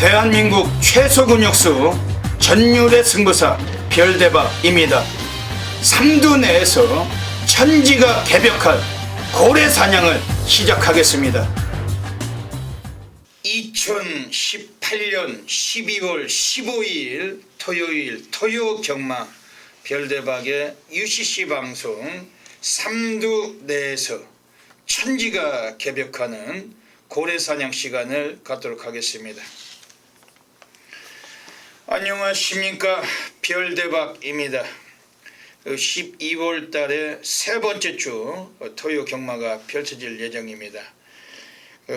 대한민국 최소 근육수 전율의 승부사 별대박입니다. 삼두 내에서 천지가 개벽한 고래 사냥을 시작하겠습니다. 2018년 12월 15일 토요일 토요경마 별대박의 UCC 방송 삼두 내에서 천지가 개벽하는 고래 사냥 시간을 갖도록 하겠습니다. 안녕하십니까, 별대박입니다. 12월 달에 세 번째 주 토요 경마가 펼쳐질 예정입니다.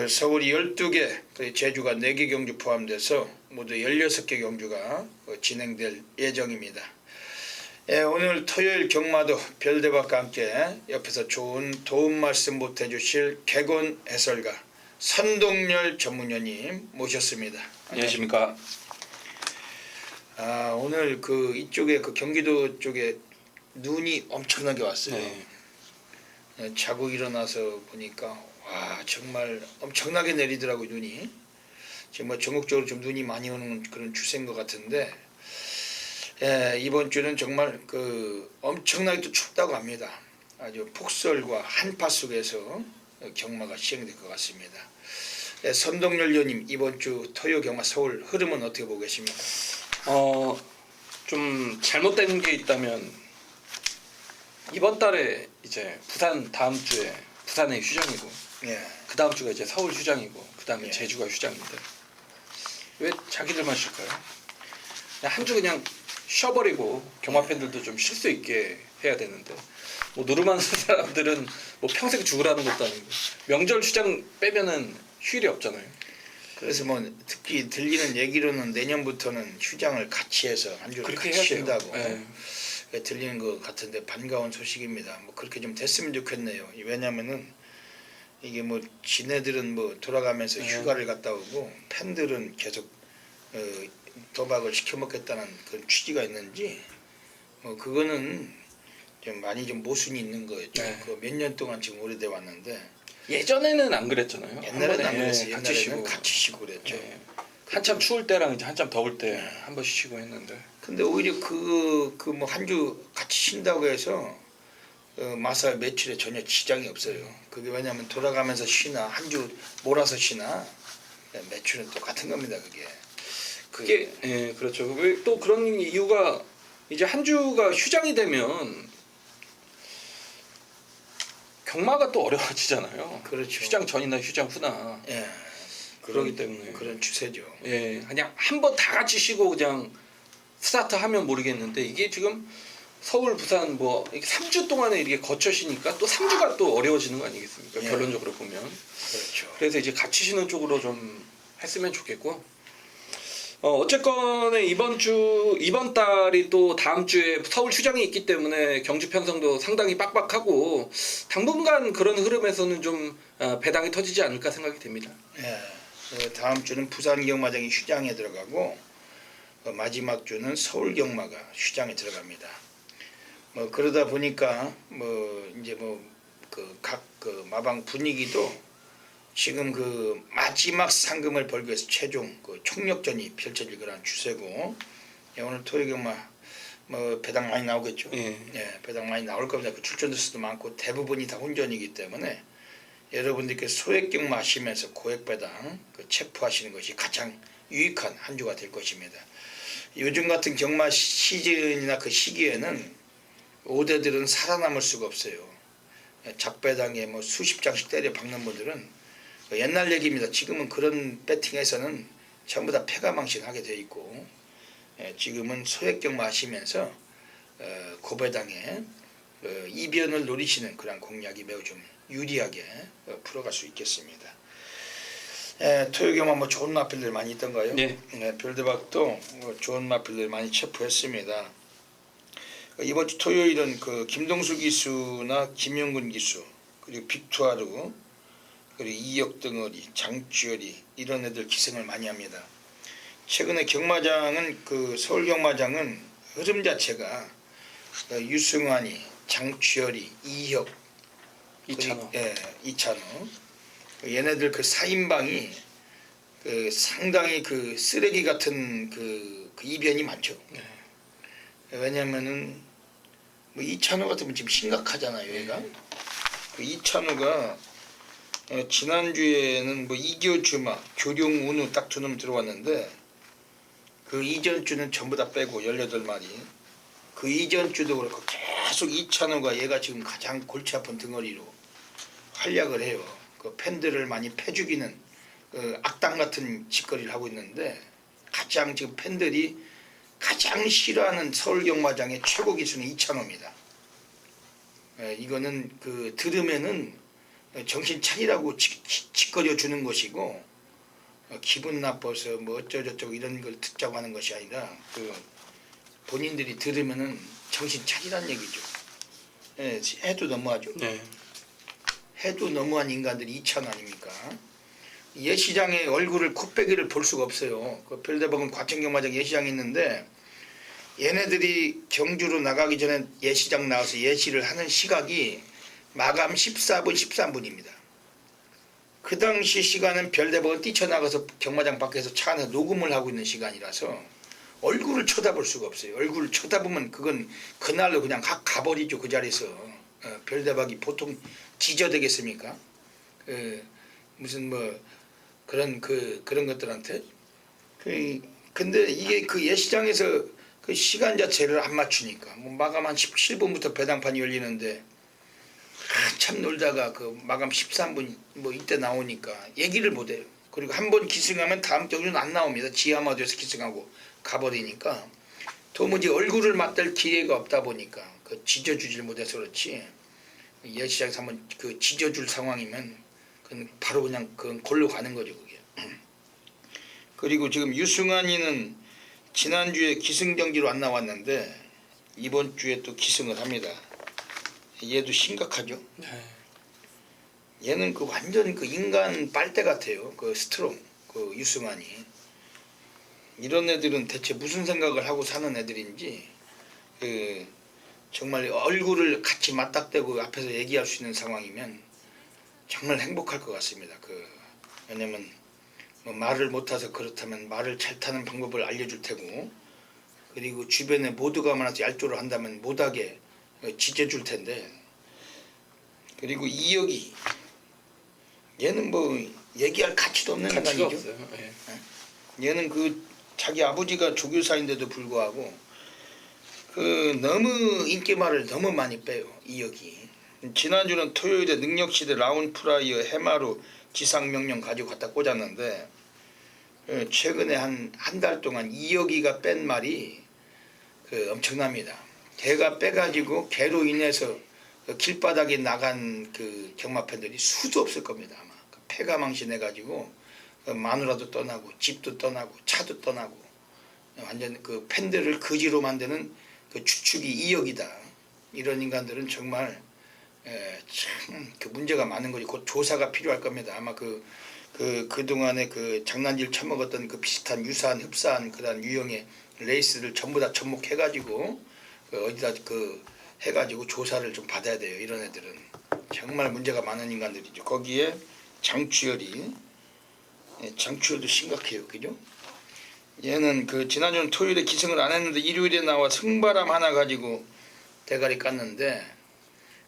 서울이 12개, 제주가 4개 경주 포함돼서 모두 16개 경주가 진행될 예정입니다. 오늘 토요일 경마도 별대박과 함께 옆에서 좋은 도움 말씀 보태주실 개곤 해설가 선동열 전문위원님 모셨습니다. 안녕하십니까. 오늘 이쪽에 경기도 쪽에 눈이 엄청나게 왔어요. 네. 자고 일어나서 보니까 와, 정말 엄청나게 내리더라고요, 눈이. 지금 전국적으로 좀 눈이 많이 오는 그런 추세인 것 같은데, 이번 주는 정말 엄청나게 또 춥다고 합니다. 아주 폭설과 한파 속에서 경마가 시행될 것 같습니다. 선동열 의원님, 이번 주 토요 경마 서울 흐름은 어떻게 보고 계십니까? 좀 잘못된 게 있다면 이번 달에 이제 부산 다음 주에 부산의 휴장이고, 그 다음 주가 이제 서울 휴장이고, 그 다음에 제주가 휴장인데 왜 자기들만 쉴까요? 그냥 한 주 그냥 쉬어버리고 경마 팬들도 좀 쉴 수 있게 해야 되는데, 뭐 노름하는 사람들은 뭐 평생 죽으라는 것도 아니고 명절 휴장 빼면은 휴일이 없잖아요. 그래서 뭐 특히 들리는 얘기로는 내년부터는 휴장을 같이 해서 한 주를 같이 쉰다고 들리는 것 같은데 반가운 소식입니다. 뭐 그렇게 좀 됐으면 좋겠네요. 왜냐면은 이게 뭐 지네들은 뭐 돌아가면서 휴가를 갔다 오고 팬들은 계속 도박을 시켜먹겠다는 그런 취지가 있는지 뭐 그거는 좀 많이 좀 모순이 있는 거였죠. 몇 년 동안 지금 오래돼 왔는데. 예전에는 안 그랬잖아요. 옛날에는 안 그랬어요. 같이 쉬고 그랬죠. 한참 추울 때랑 이제 한참 더울 때 한 번씩 쉬고 했는데. 근데 오히려 뭐 한 주 같이 쉰다고 해서 마사 매출에 전혀 지장이 없어요. 그게 왜냐하면 돌아가면서 쉬나 한 주 몰아서 쉬나 매출은 똑같은 겁니다. 그게 그렇죠. 왜 또 그런 이유가 이제 한 주가 휴장이 되면 경마가 또 어려워지잖아요. 그렇죠. 휴장 전이나 휴장 후나. 그러기 때문에 그런 추세죠. 그냥 한 번 다 같이 쉬고 그냥 스타트하면 모르겠는데, 이게 지금 서울, 부산 뭐 3주 동안에 이렇게 거쳐 쉬니까 또 3주가 또 어려워지는 거 아니겠습니까? 결론적으로 보면. 그렇죠. 그래서 이제 같이 쉬는 쪽으로 좀 했으면 좋겠고. 어쨌건 이번 달이 또 다음 주에 서울 휴장이 있기 때문에 경주 편성도 상당히 빡빡하고 당분간 그런 흐름에서는 좀 배당이 터지지 않을까 생각이 됩니다. 다음 주는 부산 경마장이 휴장에 들어가고 마지막 주는 서울 경마가 휴장에 들어갑니다. 뭐 그러다 보니까 이제 각 마방 분위기도 지금 마지막 상금을 벌기 위해서 최종 총력전이 펼쳐질 거라는 추세고, 오늘 토요 경마 배당 많이 나오겠죠. 배당 많이 나올 겁니다. 출전 수도 많고 대부분이 다 혼전이기 때문에 여러분들께서 소액 경마 하시면서 고액 배당 체포하시는 것이 가장 유익한 한 주가 될 것입니다. 요즘 같은 경마 시즌이나 그 시기에는 5대들은 살아남을 수가 없어요. 작배당에 수십 장씩 때려 박는 분들은 옛날 얘기입니다. 지금은 그런 배팅에서는 전부 다 패가망신하게 돼 있고, 지금은 소액 경마 하시면서 고배당에 이변을 노리시는 그런 공략이 매우 좀 유리하게 풀어갈 수 있겠습니다. 토요 경마 좋은 마필들 많이 있던가요? 별대박도 좋은 마필들 많이 체포했습니다. 이번 주 토요일은 김동수 기수나 김용근 기수, 그리고 빅투아르, 그리고 이역덩어리, 장주열이 이런 애들 기생을 많이 합니다. 최근에 경마장은 서울 경마장은 흐름 자체가 유승환이, 장주열이, 이혁, 이찬호 얘네들 4인방이 그 상당히 그 쓰레기 같은 그 이변이 많죠. 네. 왜냐면은 뭐 이찬호 같으면 지금 심각하잖아요, 얘가. 그 이찬호가 지난주에는 뭐 이교주마, 조룡운우 딱 두 놈 들어왔는데 그 이전 주는 전부 다 빼고 18마리. 그 이전 주도 그렇고 계속 이찬호가 얘가 지금 가장 골치 아픈 덩어리로 활약을 해요. 그 팬들을 많이 패죽이는 그 악당 같은 짓거리를 하고 있는데 가장 지금 팬들이 가장 싫어하는 서울경마장의 최고 기수는 이찬호입니다. 이거는 그 들으면은 정신 차리라고 짓거려 주는 것이고 기분 나빠서 뭐 어쩌고저쩌고 이런 걸 듣자고 하는 것이 아니라 그 본인들이 들으면은 정신 차리란 얘기죠. 해도 너무하죠. 네. 해도 너무한 인간들이 이찬호 아닙니까? 예시장의 얼굴을 코빼기를 볼 수가 없어요. 그 별대박은 과천경마장 예시장에 있는데 얘네들이 경주로 나가기 전에 예시장 나와서 예시를 하는 시각이 마감 14분 13분입니다. 그 당시 시간은 별대박은 뛰쳐나가서 경마장 밖에서 차 안에서 녹음을 하고 있는 시간이라서 얼굴을 쳐다볼 수가 없어요. 얼굴을 쳐다보면 그건 그날로 그냥 가버리죠. 그 자리에서. 별대박이 보통 지저되겠습니까? 무슨 뭐 그런 것들한테. 근데 이게 그 예시장에서 그 시간 자체를 안 맞추니까 뭐 마감 한 17분부터 배당판이 열리는데 한참 놀다가 그 마감 13분 뭐 이때 나오니까 얘기를 못해요. 그리고 한 번 기승하면 다음 경주는 안 나옵니다. 지하마도에서 기승하고 가버리니까 도무지 얼굴을 맞댈 기회가 없다 보니까 그 지져주질 못해서 그렇지 예시장에서 한번 그 지져줄 상황이면 그건 바로 그냥 그건 골로 가는 거죠 그게. 그리고 지금 유승환이는 지난주에 기승경기로 안 나왔는데 이번 주에 또 기승을 합니다. 얘도 심각하죠. 네. 얘는 그 완전 그 인간 빨대 같아요. 그 스트롱, 그 유승환이. 이런 애들은 대체 무슨 생각을 하고 사는 애들인지 그 정말 얼굴을 같이 맞닥대고 앞에서 얘기할 수 있는 상황이면 정말 행복할 것 같습니다. 왜냐면 뭐 말을 못 타서 그렇다면 말을 잘 타는 방법을 알려줄 테고 그리고 주변에 모두가 많아서 얄조를 한다면 못하게 지져줄 텐데 그리고 이혁이 얘는 뭐 얘기할 가치도 없는 가치가 인간이죠. 없어요. 네. 얘는 그 자기 아버지가 조교사인데도 불구하고 그 너무 인기말을 너무 많이 빼요. 이혁이. 지난주는 토요일에 능력시대 라운프라이어 해마루 지상명령 가지고 갖다 꽂았는데 최근에 한 달 동안 이혁이가 뺀 말이 엄청납니다. 걔가 빼가지고 걔로 인해서 길바닥에 나간 그 경마팬들이 수도 없을 겁니다. 아마 폐가 망신해가지고 마누라도 떠나고 집도 떠나고 차도 떠나고 완전 그 팬들을 거지로 만드는 그 주축이 이혁이다. 이런 인간들은 정말 참 그 문제가 많은 거지. 곧 조사가 필요할 겁니다. 아마 그동안에 그 장난질 처먹었던 그 비슷한 유사한 흡사한 그런 유형의 레이스를 전부 다 접목해가지고 어디다 해가지고 조사를 좀 받아야 돼요. 이런 애들은 정말 문제가 많은 인간들이죠. 거기에 장추열도 심각해요. 그죠? 얘는 그 지난주는 토요일에 기승을 안 했는데 일요일에 나와 승바람 하나 가지고 대가리 깠는데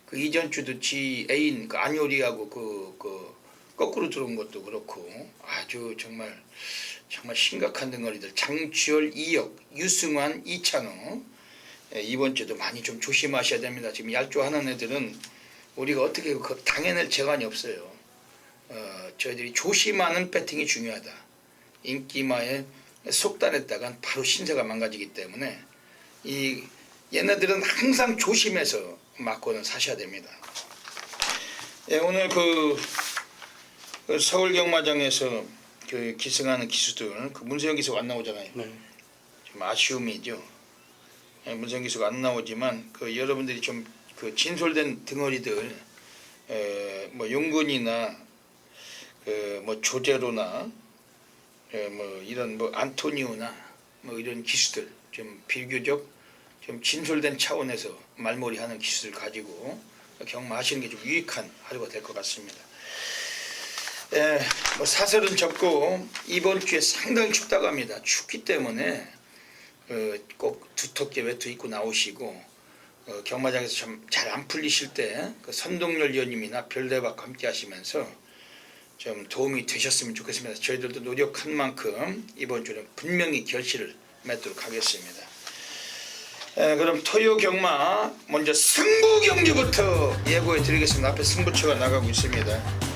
그 이전 주도 지 애인 그 안요리하고 그 거꾸로 들어온 것도 그렇고 아주 정말 심각한 덩어리들 장추열, 이혁, 유승환, 이찬호 이번 주도 많이 좀 조심하셔야 됩니다. 지금 얄조하는 애들은 우리가 어떻게 당해낼 재간이 없어요. 저희들이 조심하는 배팅이 중요하다. 인기마에 속단했다간 바로 신세가 망가지기 때문에 얘네들은 항상 조심해서 맞고는 사셔야 됩니다. 오늘 그 서울경마장에서 그 기승하는 기수들 그 문세영 기수가 안 나오잖아요. 네. 좀 아쉬움이죠. 문세영 기수가 안 나오지만 여러분들이 좀 그 진솔된 덩어리들 뭐 용근이나 뭐 조제로나 뭐 이런 뭐 안토니오나 뭐 이런 기수들 좀 비교적 좀 진솔된 차원에서 말몰이하는 기수를 가지고 경마하시는 게 좀 유익한 하루가 될 것 같습니다. 뭐 사설은 접고 이번 주에 상당히 춥다고 합니다. 춥기 때문에 꼭 두텁게 외투 입고 나오시고 경마장에서 좀 잘 안 풀리실 때 그 선동열 위원님이나 별대박과 함께 하시면서 좀 도움이 되셨으면 좋겠습니다. 저희들도 노력한 만큼 이번 주는 분명히 결실을 맺도록 하겠습니다. 그럼 토요 경마 먼저 승부 경주부터 예고해 드리겠습니다. 앞에 승부처가 나가고 있습니다.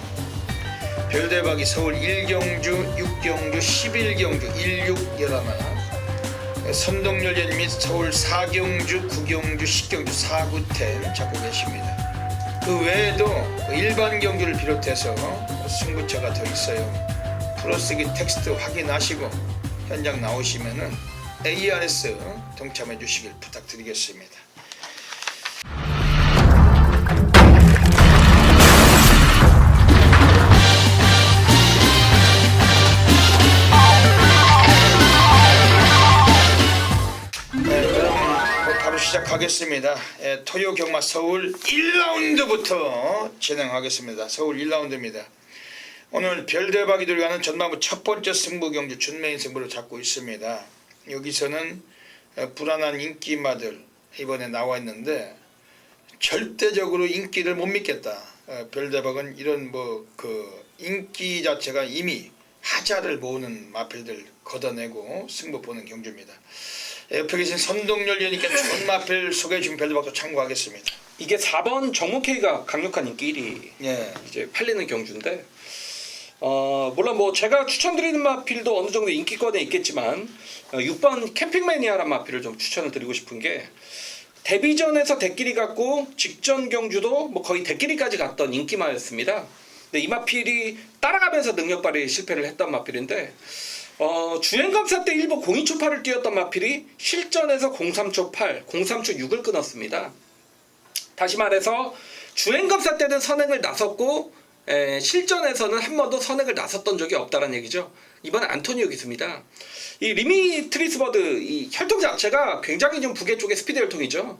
별대박이 서울 1경주, 6경주, 11경주, 16 11하나, 선동열전 및 서울 4경주, 9경주, 10경주 4구템 잡고 계십니다. 그 외에도 일반 경주를 비롯해서 승부처가 더 있어요. 플러스기 텍스트 확인하시고 현장 나오시면은 ARS 동참해 주시길 부탁드리겠습니다. 바로 시작하겠습니다. 토요 경마 서울 1라운드부터 진행하겠습니다. 서울 1라운드입니다. 오늘 별대박이 들어가는 전반부 첫 번째 승부 경주 준메인 승부를 잡고 있습니다. 여기서는 불안한 인기마들 이번에 나와 있는데 절대적으로 인기를 못 믿겠다. 별대박은 이런 인기 자체가 이미 하자를 모으는 마필들 걷어내고 승부 보는 경주입니다. 옆에 계신 선동열 위원님께 좋은 마필 소개해 주신 별대박도 참고하겠습니다. 이게 4번 정문K가 강력한 인기 1위 이제 팔리는 경주인데 물론 뭐 제가 추천드리는 마필도 어느 정도 인기권에 있겠지만 6번 캠핑매니아란 마필을 좀 추천을 드리고 싶은 게 데뷔전에서 대끼리 갔고 직전 경주도 뭐 거의 대끼리까지 갔던 인기마였습니다. 근데 이 마필이 따라가면서 능력 발휘에 실패를 했던 마필인데 주행검사 때 일부 02초 8을 뛰었던 마필이 실전에서 03초 8, 03초 6을 끊었습니다. 다시 말해서 주행검사 때는 선행을 나섰고 실전에서는 한 번도 선행을 나섰던 적이 없다는 얘기죠. 이번엔 안토니오 기수입니다. 이 리미트리스버드 이 혈통 자체가 굉장히 좀 북의 쪽의 스피드 혈통이죠.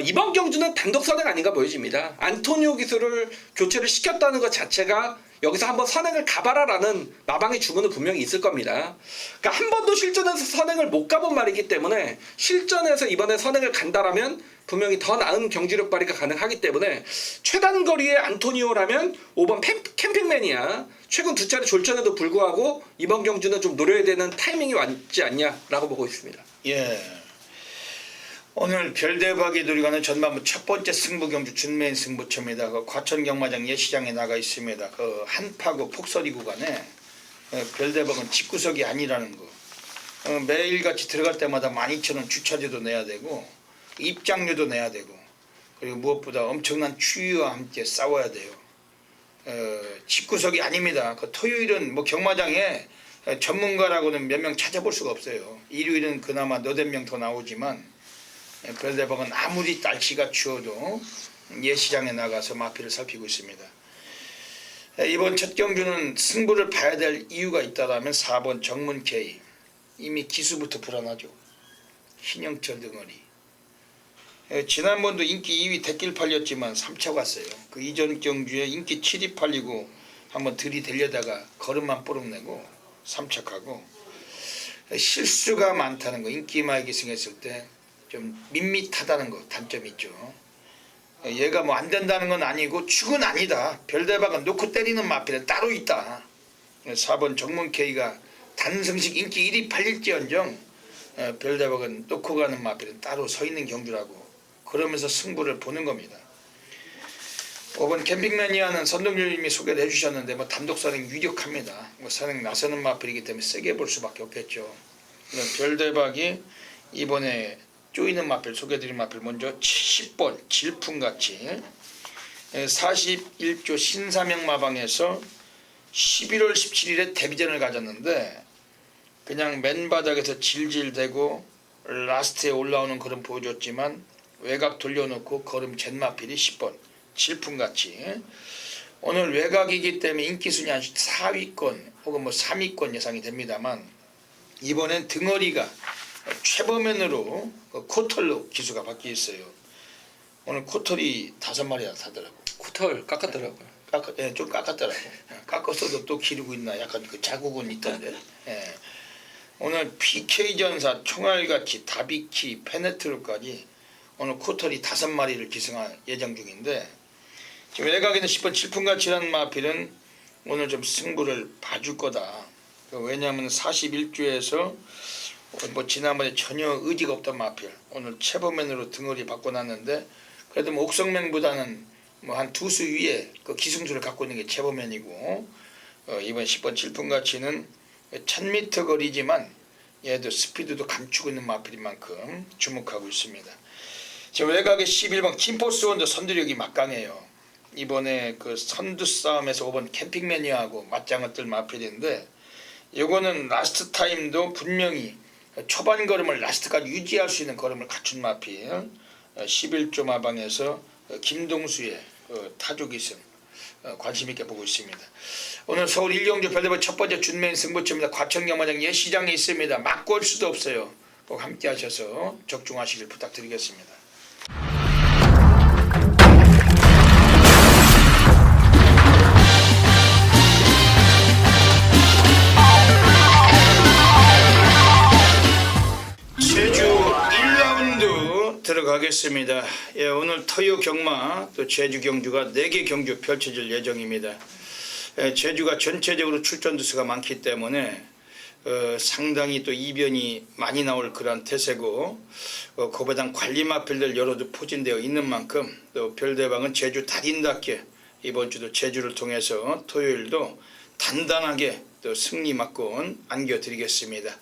이번 경주는 단독 선행 아닌가 보여집니다. 안토니오 기수를 교체를 시켰다는 것 자체가 여기서 한번 선행을 가봐라라는 마방의 주문은 분명히 있을 겁니다. 그러니까 한 번도 실전에서 선행을 못 가본 말이기 때문에 실전에서 이번에 선행을 간다라면 분명히 더 나은 경주력 발휘가 가능하기 때문에 최단 거리의 안토니오라면 5번 캠핑매니아 최근 두 차례 졸전에도 불구하고 이번 경주는 좀 노려야 되는 타이밍이 왔지 않냐라고 보고 있습니다. 오늘 별대박이 들어가는 전반부 첫 번째 승부 경주 준메인 승부처입니다. 과천 경마장 예시장에 나가 있습니다. 한파구 폭설이 구간에 별대박은 집구석이 아니라는 거. 매일같이 들어갈 때마다 12,000원 주차료도 내야 되고 입장료도 내야 되고 그리고 무엇보다 엄청난 추위와 함께 싸워야 돼요. 집구석이 아닙니다. 토요일은 경마장에 전문가라고는 몇 명 찾아볼 수가 없어요. 일요일은 그나마 너댓 명 더 나오지만 별대박은 아무리 날씨가 추워도 예시장에 나가서 마필을 살피고 있습니다. 이번 첫 경주는 승부를 봐야 될 이유가 있다면 4번 정문K. 이미 기수부터 불안하죠. 신영철 등어리. 지난번도 인기 2위 대길 팔렸지만 3차 갔어요. 그 이전 경주에 인기 7위 팔리고 한번 들이대려다가 걸음만 뽀록내고 3차 가고 실수가 많다는 거. 인기마에 기승했을 때 좀 밋밋하다는 거 단점이 있죠. 얘가 뭐 안 된다는 건 아니고 축은 아니다. 별대박은 놓고 때리는 마필은 따로 있다. 4번 정문K가 단승식 인기 1위 팔릴지언정 별대박은 놓고 가는 마필은 따로 서 있는 경주라고 그러면서 승부를 보는 겁니다. 5번 캠핑매니아는 선동열님이 소개를 해주셨는데 단독 선행 유력합니다. 선행 나서는 마필이기 때문에 세게 볼 수밖에 없겠죠. 별대박이 이번에 쪼이는 마필 소개해드린 마필 먼저 70번 질풍같이 41조 신사명 마방에서 11월 17일에 데뷔전을 가졌는데 그냥 맨바닥에서 질질대고 라스트에 올라오는 걸음 보여줬지만 외곽 돌려놓고 걸음 잰 마필이 10번 질풍같이 오늘 외곽이기 때문에 인기순위 한 4위권 혹은 3위권 예상이 됩니다만 이번엔 등어리가 최범면으로 코털로 기수가 바뀌어 있어요. 오늘 코털이 5마리나 타더라고. 코털 깎았더라고요. 좀 깎았더라고. 깎았어도 또 기르고 있나 약간 그 자국은 있던데. 예. 오늘 PK전사, 총알같이, 다비키, 페네트로까지 오늘 코털이 5마리를 기승할 예정 중인데, 지금 외곽에는 10번 7분가치라는 마필은 오늘 좀 승부를 봐줄 거다. 왜냐하면 41주에서 뭐 지난번에 전혀 의지가 없던 마필 오늘 최범맨으로 등허리 바꿔놨는데, 그래도 뭐 옥성맨보다는 뭐 한 2수 위에 그 기승수를 갖고 있는 게 최범맨이고, 이번 10번 7분 가치는 1000m 거리지만 얘도 스피드도 감추고 있는 마필인 만큼 주목하고 있습니다. 지금 외곽에 11번 김포스원도 선두력이 막강해요. 이번에 그 선두 싸움에서 5번 캠핑매니아하고 맞짱을 뜰 마필인데, 요거는 라스트 타임도 분명히 초반 걸음을 라스트까지 유지할 수 있는 걸음을 갖춘 마필. 11조 마방에서 김동수의 타조기승 관심 있게 보고 있습니다. 오늘 서울 일경주 별대벌 첫 번째 준메인 승부처입니다. 과천경마장 예시장에 있습니다. 맞고 올 수도 없어요. 꼭 함께 하셔서 적중하시길 부탁드리겠습니다. 제주 1라운드 들어가겠습니다. 예, 오늘 터요 경마 또 제주 경주가 4개 경주 펼쳐질 예정입니다. 예, 제주가 전체적으로 출전 두수가 많기 때문에 상당히 또 이변이 많이 나올 그런 태세고, 고배당 관리 마필들 여러도 포진되어 있는 만큼 또 별대방은 제주 달인답게 이번 주도 제주를 통해서 토요일도 단단하게 또 승리 막권 안겨드리겠습니다.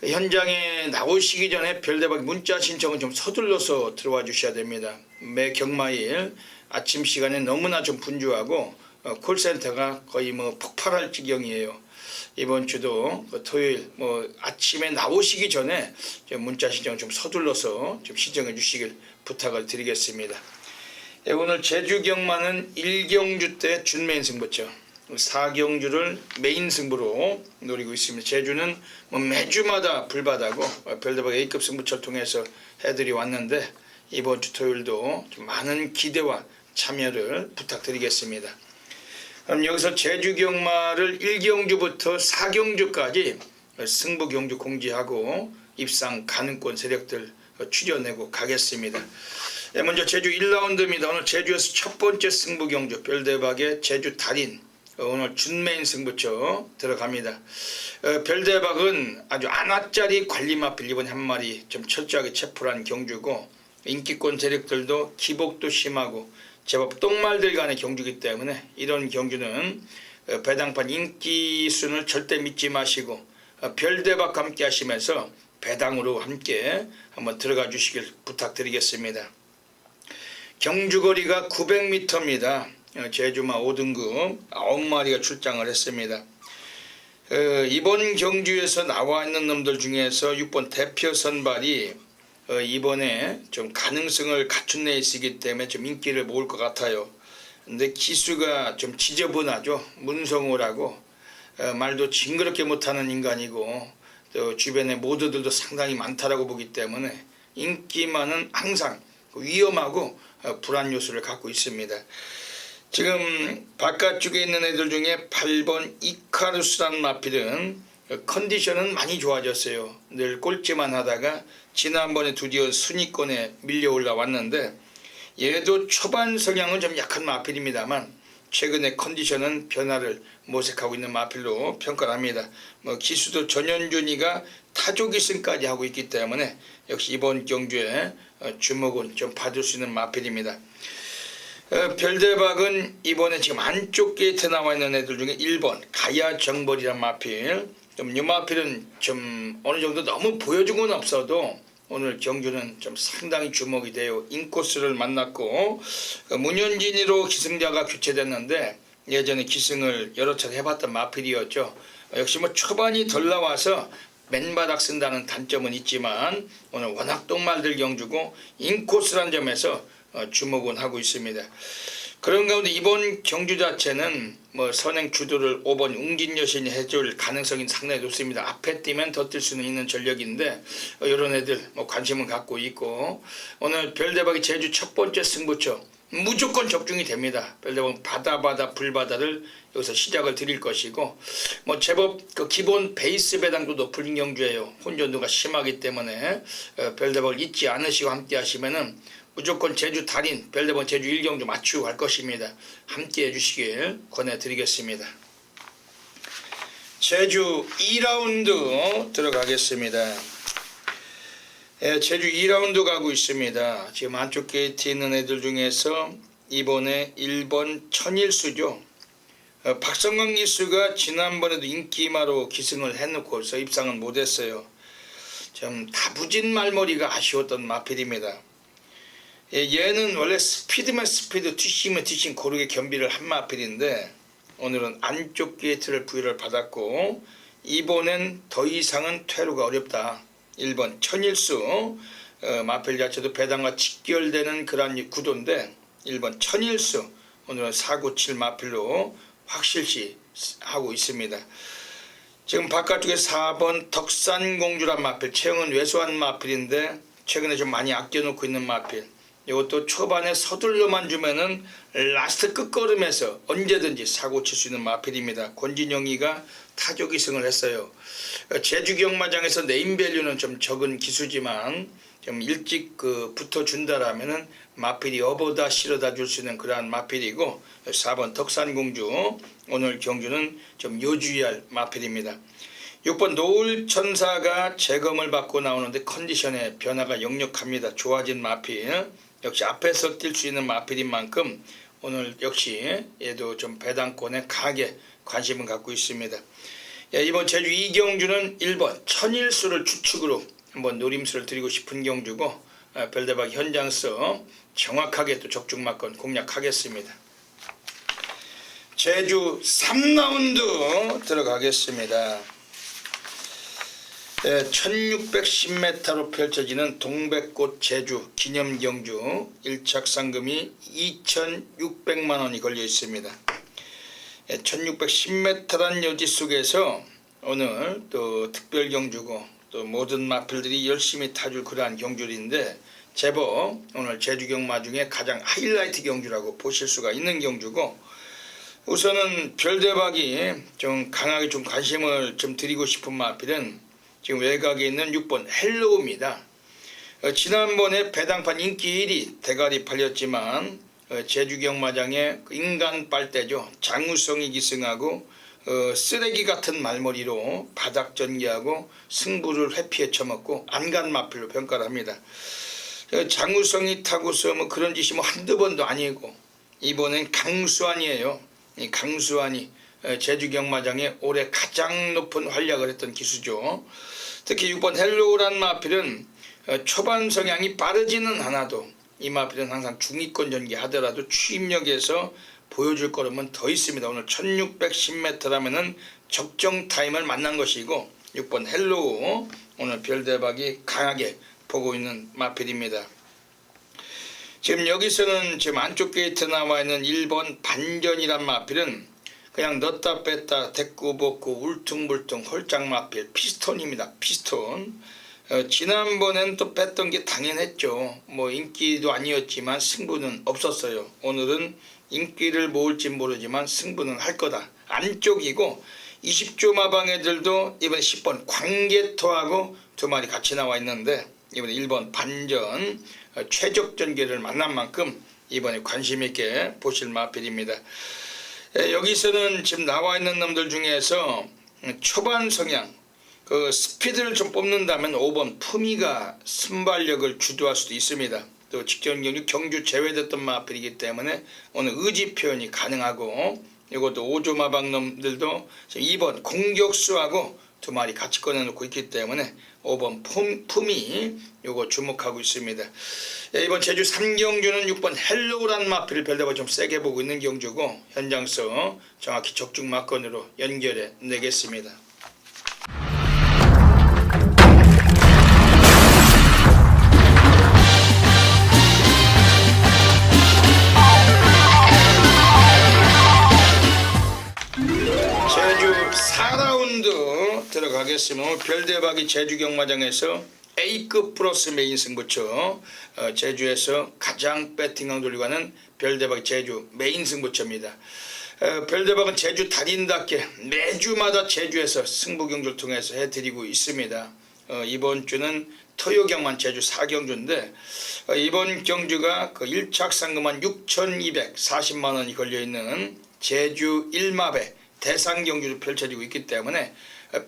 현장에 나오시기 전에 별대박 문자 신청은 좀 서둘러서 들어와 주셔야 됩니다. 매 경마일 아침 시간에 너무나 좀 분주하고 콜센터가 거의 뭐 폭발할 지경이에요. 이번 주도 토요일 뭐 아침에 나오시기 전에 문자 신청 좀 서둘러서 좀 신청해 주시길 부탁을 드리겠습니다. 오늘 제주 경마는 1경주 때 준메인 승부처, 4경주를 메인 승부로 노리고 있습니다. 제주는 뭐 매주마다 불바다고 별대박 A급 승부처를 통해서 해드리 왔는데, 이번 주 토요일도 좀 많은 기대와 참여를 부탁드리겠습니다. 그럼 여기서 제주 경마를 1경주부터 4경주까지 승부 경주 공지하고 입상 가능권 세력들 추려내고 가겠습니다. 먼저 제주 1라운드입니다. 오늘 제주에서 첫 번째 승부 경주 별대박의 제주 달인 오늘 준메인 승부처 들어갑니다. 별대박은 아주 아나짜리 관리 마필 이번에 한 마리 좀 철저하게 체포한 경주고, 인기권 세력들도 기복도 심하고 제법 똥말들 간의 경주이기 때문에 이런 경주는 배당판 인기순을 절대 믿지 마시고 별대박과 함께 하시면서 배당으로 함께 한번 들어가 주시길 부탁드리겠습니다. 경주거리가 900m입니다. 제주마 5등급 9마리가 출장을 했습니다. 이번 경주에서 나와 있는 놈들 중에서 6번 대표 선발이 이번에 좀 가능성을 갖춘 애 있기 때문에 좀 인기를 모을 것 같아요. 근데 기수가 좀 지저분하죠. 문성호라고 말도 징그럽게 못하는 인간이고, 또 주변에 모두들도 상당히 많다라고 보기 때문에 인기만은 항상 위험하고 불안 요소를 갖고 있습니다. 지금 바깥쪽에 있는 애들 중에 8번 이카루스라는 마필은 컨디션은 많이 좋아졌어요. 늘 꼴찌만 하다가 지난번에 드디어 순위권에 밀려 올라왔는데, 얘도 초반 성향은 좀 약한 마필입니다만 최근에 컨디션은 변화를 모색하고 있는 마필로 평가를 합니다. 뭐 기수도 전현준이가 타조기승까지 하고 있기 때문에 역시 이번 경주에 주목은 좀 받을 수 있는 마필입니다. 별대박은 이번에 지금 안쪽 게이트에 나와 있는 애들 중에 1번 가야정벌이란 마필, 좀 이 마필은 좀 어느 정도 너무 보여준 건 없어도 오늘 경주는 좀 상당히 주목이 돼요. 인코스를 만났고 문현진이로 기승자가 교체됐는데 예전에 기승을 여러 차례 해봤던 마필이었죠. 역시 뭐 초반이 덜 나와서 맨바닥 쓴다는 단점은 있지만 오늘 워낙 똥말들 경주고 인코스란 점에서 주목은 하고 있습니다. 그런 가운데 이번 경주 자체는 뭐 선행 주도를 5번 웅진 여신이 해줄 가능성이 상당히 높습니다. 앞에 뛰면 더 뛸 수는 있는 전력인데 이런 애들 뭐 관심을 갖고 있고, 오늘 별대박이 제주 첫 번째 승부처 무조건 적중이 됩니다. 별대방 바다 불바다를 여기서 시작을 드릴 것이고 뭐 제법 그 기본 베이스 배당도 높은 경주예요. 혼전도가 심하기 때문에 별대방을 잊지 않으시고 함께 하시면은 무조건 제주 달인 별대방 제주 1경주 맞추고 갈 것입니다. 함께 해주시길 권해드리겠습니다. 제주 2라운드 들어가겠습니다. 제주 2라운드 가고 있습니다. 지금 안쪽 게이트에 있는 애들 중에서 이번에 1번 천일수죠. 박성광 기수가 지난번에도 인기마로 기승을 해놓고서 입상은 못했어요. 좀 다부진 말머리가 아쉬웠던 마필입니다. 얘는 원래 스피드면 스피드, 튀시면 튀신 고르게 겸비를 한 마필인데 오늘은 안쪽 게이트를 부여를 받았고 이번엔 더 이상은 퇴로가 어렵다. 1번 천일수 마필 자체도 배당과 직결되는 그러한 구도인데 1번 천일수 오늘은 497 마필로 확실시 하고 있습니다. 지금 바깥쪽에 4번 덕산공주란 마필, 체형은 왜소한 마필인데 최근에 좀 많이 아껴놓고 있는 마필. 이것도 초반에 서둘러만 주면은 라스트 끝걸음에서 언제든지 사고 칠 수 있는 마필입니다. 권진영이가 타조기승을 했어요. 제주 경마장에서 네임밸류는 좀 적은 기수지만 좀 일찍 붙어준다라면은 마필이 어보다 실어다 줄 수 있는 그러한 마필이고 4번 덕산공주 오늘 경주는 좀 요주의할 마필입니다. 6번 노을천사가 재검을 받고 나오는데 컨디션의 변화가 역력합니다. 좋아진 마필. 역시 앞에서 뛸 수 있는 마필인 만큼 오늘 역시 얘도 좀 배당권에 강하게 관심을 갖고 있습니다. 이번 제주 2경주는 1번 천일수를 추측으로 한번 노림수를 드리고 싶은 경주고 별대박 현장서 정확하게 또 적중마건 공략하겠습니다. 제주 3라운드 들어가겠습니다. 1610m로 펼쳐지는 동백꽃 제주 기념경주 1착 상금이 2600만원이 걸려 있습니다. 1610m란 여지 속에서 오늘 또 특별 경주고 또 모든 마필들이 열심히 타줄 그러한 경주인데 제법 오늘 제주 경마 중에 가장 하이라이트 경주라고 보실 수가 있는 경주고 우선은 별대박이 좀 강하게 좀 관심을 좀 드리고 싶은 마필은 지금 외곽에 있는 6번 헬로우입니다. 지난번에 배당판 인기 1위 대가리 팔렸지만 제주 경마장의 인간 빨대죠. 장우성이 기승하고 쓰레기 같은 말머리로 바닥 전개하고 승부를 회피해 쳐먹고 안간 마필로 평가를 합니다. 장우성이 타고서 뭐 그런 짓이 뭐 한두 번도 아니고 이번엔 강수환이에요. 이 강수환이 제주 경마장에 올해 가장 높은 활약을 했던 기수죠. 특히 6번 헬로우란 마필은 초반 성향이 빠르지는 않아도 이 마필은 항상 중위권 전개하더라도 추임력에서 보여줄 거라면 더 있습니다. 오늘 1610m라면은 적정 타임을 만난 것이고 6번 헬로우 오늘 별대박이 강하게 보고 있는 마필입니다. 지금 여기서는 지금 안쪽 게이트 나와 있는 1번 반전이란 마필은 그냥 넣었다 뺐다 대꾸 벗고 울퉁불퉁 홀짝 마필 피스톤입니다. 피스톤. 지난번엔 또 뺐던 게 당연했죠. 뭐 인기도 아니었지만 승부는 없었어요. 오늘은 인기를 모을진 모르지만 승부는 할 거다. 안쪽이고 20조 마방 애들도 이번에 10번 광개토하고 두 마리 같이 나와 있는데 이번에 1번 반전 최적 전개를 만난 만큼 이번에 관심 있게 보실 마필입니다. 여기서는 지금 나와 있는 놈들 중에서 초반 성향 그 스피드를 좀 뽑는다면 5번 품위가 순발력을 주도할 수도 있습니다. 또 직전 경주 제외됐던 마필이기 때문에 오늘 의지 표현이 가능하고 이것도 5조 마방 놈들도 2번 공격수하고 두 마리 같이 꺼내놓고 있기 때문에 5번 품이 요거 주목하고 있습니다. 이번 제주 3경주는 6번 헬로우란 마필을 별다가 좀 세게 보고 있는 경주고 현장서 정확히 적중 마건으로 연결해 내겠습니다. 제주 4라운드 들어가겠습니다. 오늘 별대박이 제주 경마장에서 A급 플러스 메인 승부처, 제주에서 가장 배팅왕 돌리고 가는 별대박 제주 메인 승부처입니다. 별대박은 제주 달인답게 매주마다 제주에서 승부 경주를 통해서 해드리고 있습니다. 이번 주는 토요경만 제주 4경주인데 이번 경주가 그 1착 상금한 6,240만 원이 걸려있는 제주 1마배 대상 경주로 펼쳐지고 있기 때문에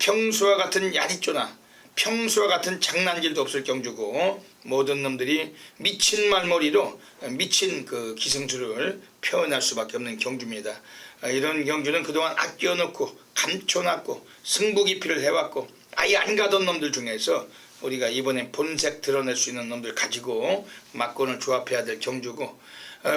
평소와 같은 야리조나 평소와 같은 장난질도 없을 경주고 모든 놈들이 미친 말머리로 미친 그 기승술을 표현할 수밖에 없는 경주입니다. 이런 경주는 그동안 아껴놓고 감춰놨고 승부 기피를 해왔고 아예 안 가던 놈들 중에서 우리가 이번에 본색 드러낼 수 있는 놈들 가지고 막권을 조합해야 될 경주고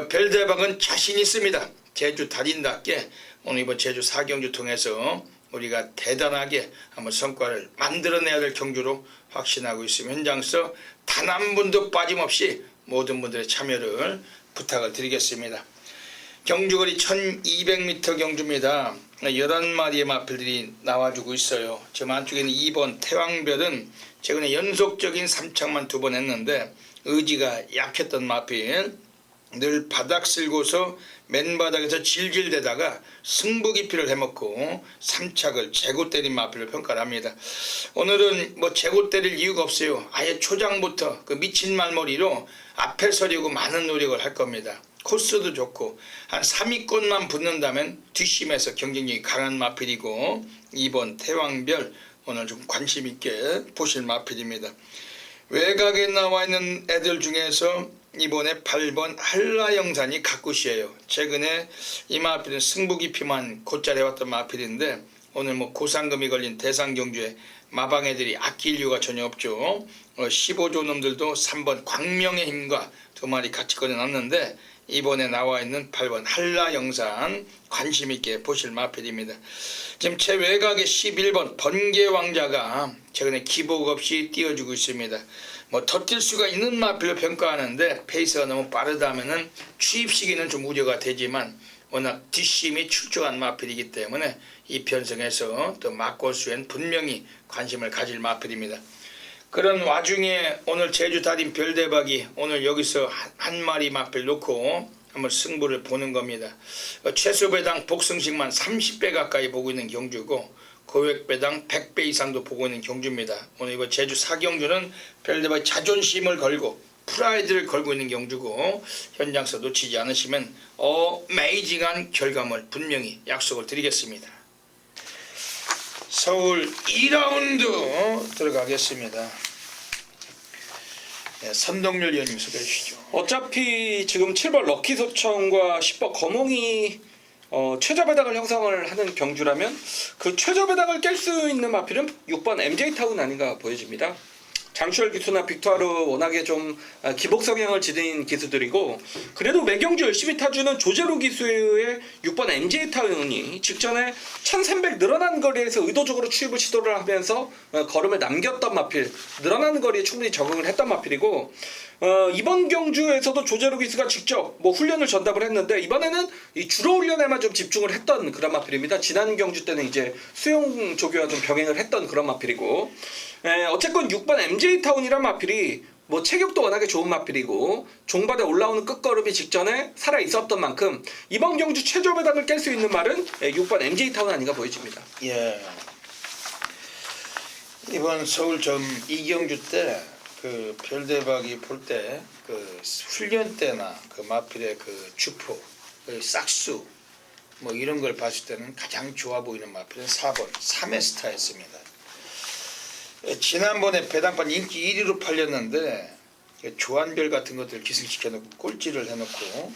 별대박은 자신 있습니다. 제주 달인답게 오늘 이번 제주 4경주 통해서 우리가 대단하게 한번 성과를 만들어내야 될 경주로 확신하고 있으며 현장에서 단 한 분도 빠짐없이 모든 분들의 참여를 부탁을 드리겠습니다. 경주거리 1200m 경주입니다. 11마리의 마필들이 나와주고 있어요. 지금 안쪽에는 2번 태왕별은 최근에 연속적인 3착만 2번 했는데 의지가 약했던 마필, 늘 바닥 쓸고서 맨바닥에서 질질대다가 승부 기피를 해먹고 3착을 재고 때린 마필로 평가를 합니다. 오늘은 뭐 재고 때릴 이유가 없어요. 아예 초장부터 그 미친 말머리로 앞에 서려고 많은 노력을 할 겁니다. 코스도 좋고 한 3위권만 붙는다면 뒷심에서 경쟁력이 강한 마필이고 2번 태왕별 오늘 좀 관심 있게 보실 마필입니다. 외곽에 나와 있는 애들 중에서 이번에 8번 한라영산이 가꾸시예요. 최근에 이 마필은 승부 깊이만 곧잘 해왔던 마필인데 오늘 뭐 고상금이 걸린 대상 경주에 마방 애들이 아낄 이유가 전혀 없죠. 15조 놈들도 3번 광명의 힘과 2마리 같이 꺼내놨는데 이번에 나와 있는 8번 한라영산 관심 있게 보실 마필입니다. 지금 최외곽의 11번 번개왕자가 최근에 기복 없이 띄워주고 있습니다. 뭐 덧뛸 수가 있는 마필로 평가하는데 페이스가 너무 빠르다면은 추입 시기는 좀 우려가 되지만 워낙 뒷심이 출중한 마필이기 때문에 이 편성에서 또 막골수엔 분명히 관심을 가질 마필입니다. 그런 와중에 오늘 제주 달인 별대박이 오늘 여기서 한 마리 마필 놓고 한번 승부를 보는 겁니다. 최소배당 복승식만 30배 가까이 보고 있는 경주고 고액배당 100배 이상도 보고 있는 경주입니다. 오늘 이번 제주 4경주는 별대박이 자존심을 걸고 프라이드를 걸고 있는 경주고 현장에서 놓치지 않으시면 어메이징한 결과물 분명히 약속을 드리겠습니다. 서울 2라운드 들어가겠습니다. 네, 선동열 위원님 소개해 주시죠. 어차피 지금 7번 럭키소천과 10번 거몽이 최저 배당을 형성을 하는 경주라면 그 최저 배당을 깰 수 있는 마필은 6번 MJ타운 아닌가 보여집니다. 장추열 기수나 빅토르 워낙에 좀 기복 성향을 지닌 기수들이고 그래도 매경주 열심히 타주는 조제로 기수의 6번 MJ타운이 직전에 1300 늘어난 거리에서 의도적으로 추입을 시도를 하면서 걸음을 남겼던 마필, 늘어나는 거리에 충분히 적응을 했던 마필이고 이번 경주에서도 조제로 기수가 직접 뭐 훈련을 전담을 했는데 이번에는 이 주로 훈련에만 좀 집중을 했던 그런 마필입니다. 지난 경주 때는 이제 수용 조교와 좀 병행을 했던 그런 마필이고 어쨌건 6번 MJ타운이란 마필이 뭐 체격도 워낙에 좋은 마필이고 종바닥에 올라오는 끝걸음이 직전에 살아 있었던 만큼 이번 경주 최저 배당을 깰 수 있는 말은 6번 MJ타운 아닌가 보여집니다. 예. 이번 서울 점 2경주 때 그 별대박이 볼 때 그 훈련 때나 그 마필의 그 주포, 그 싹수 뭐 이런 걸 봤을 때는 가장 좋아 보이는 마필은 4번 3회 스타였습니다. 지난번에 배당판 인기 1위로 팔렸는데 조한별 같은 것들 기승시켜놓고 꼴찌를 해놓고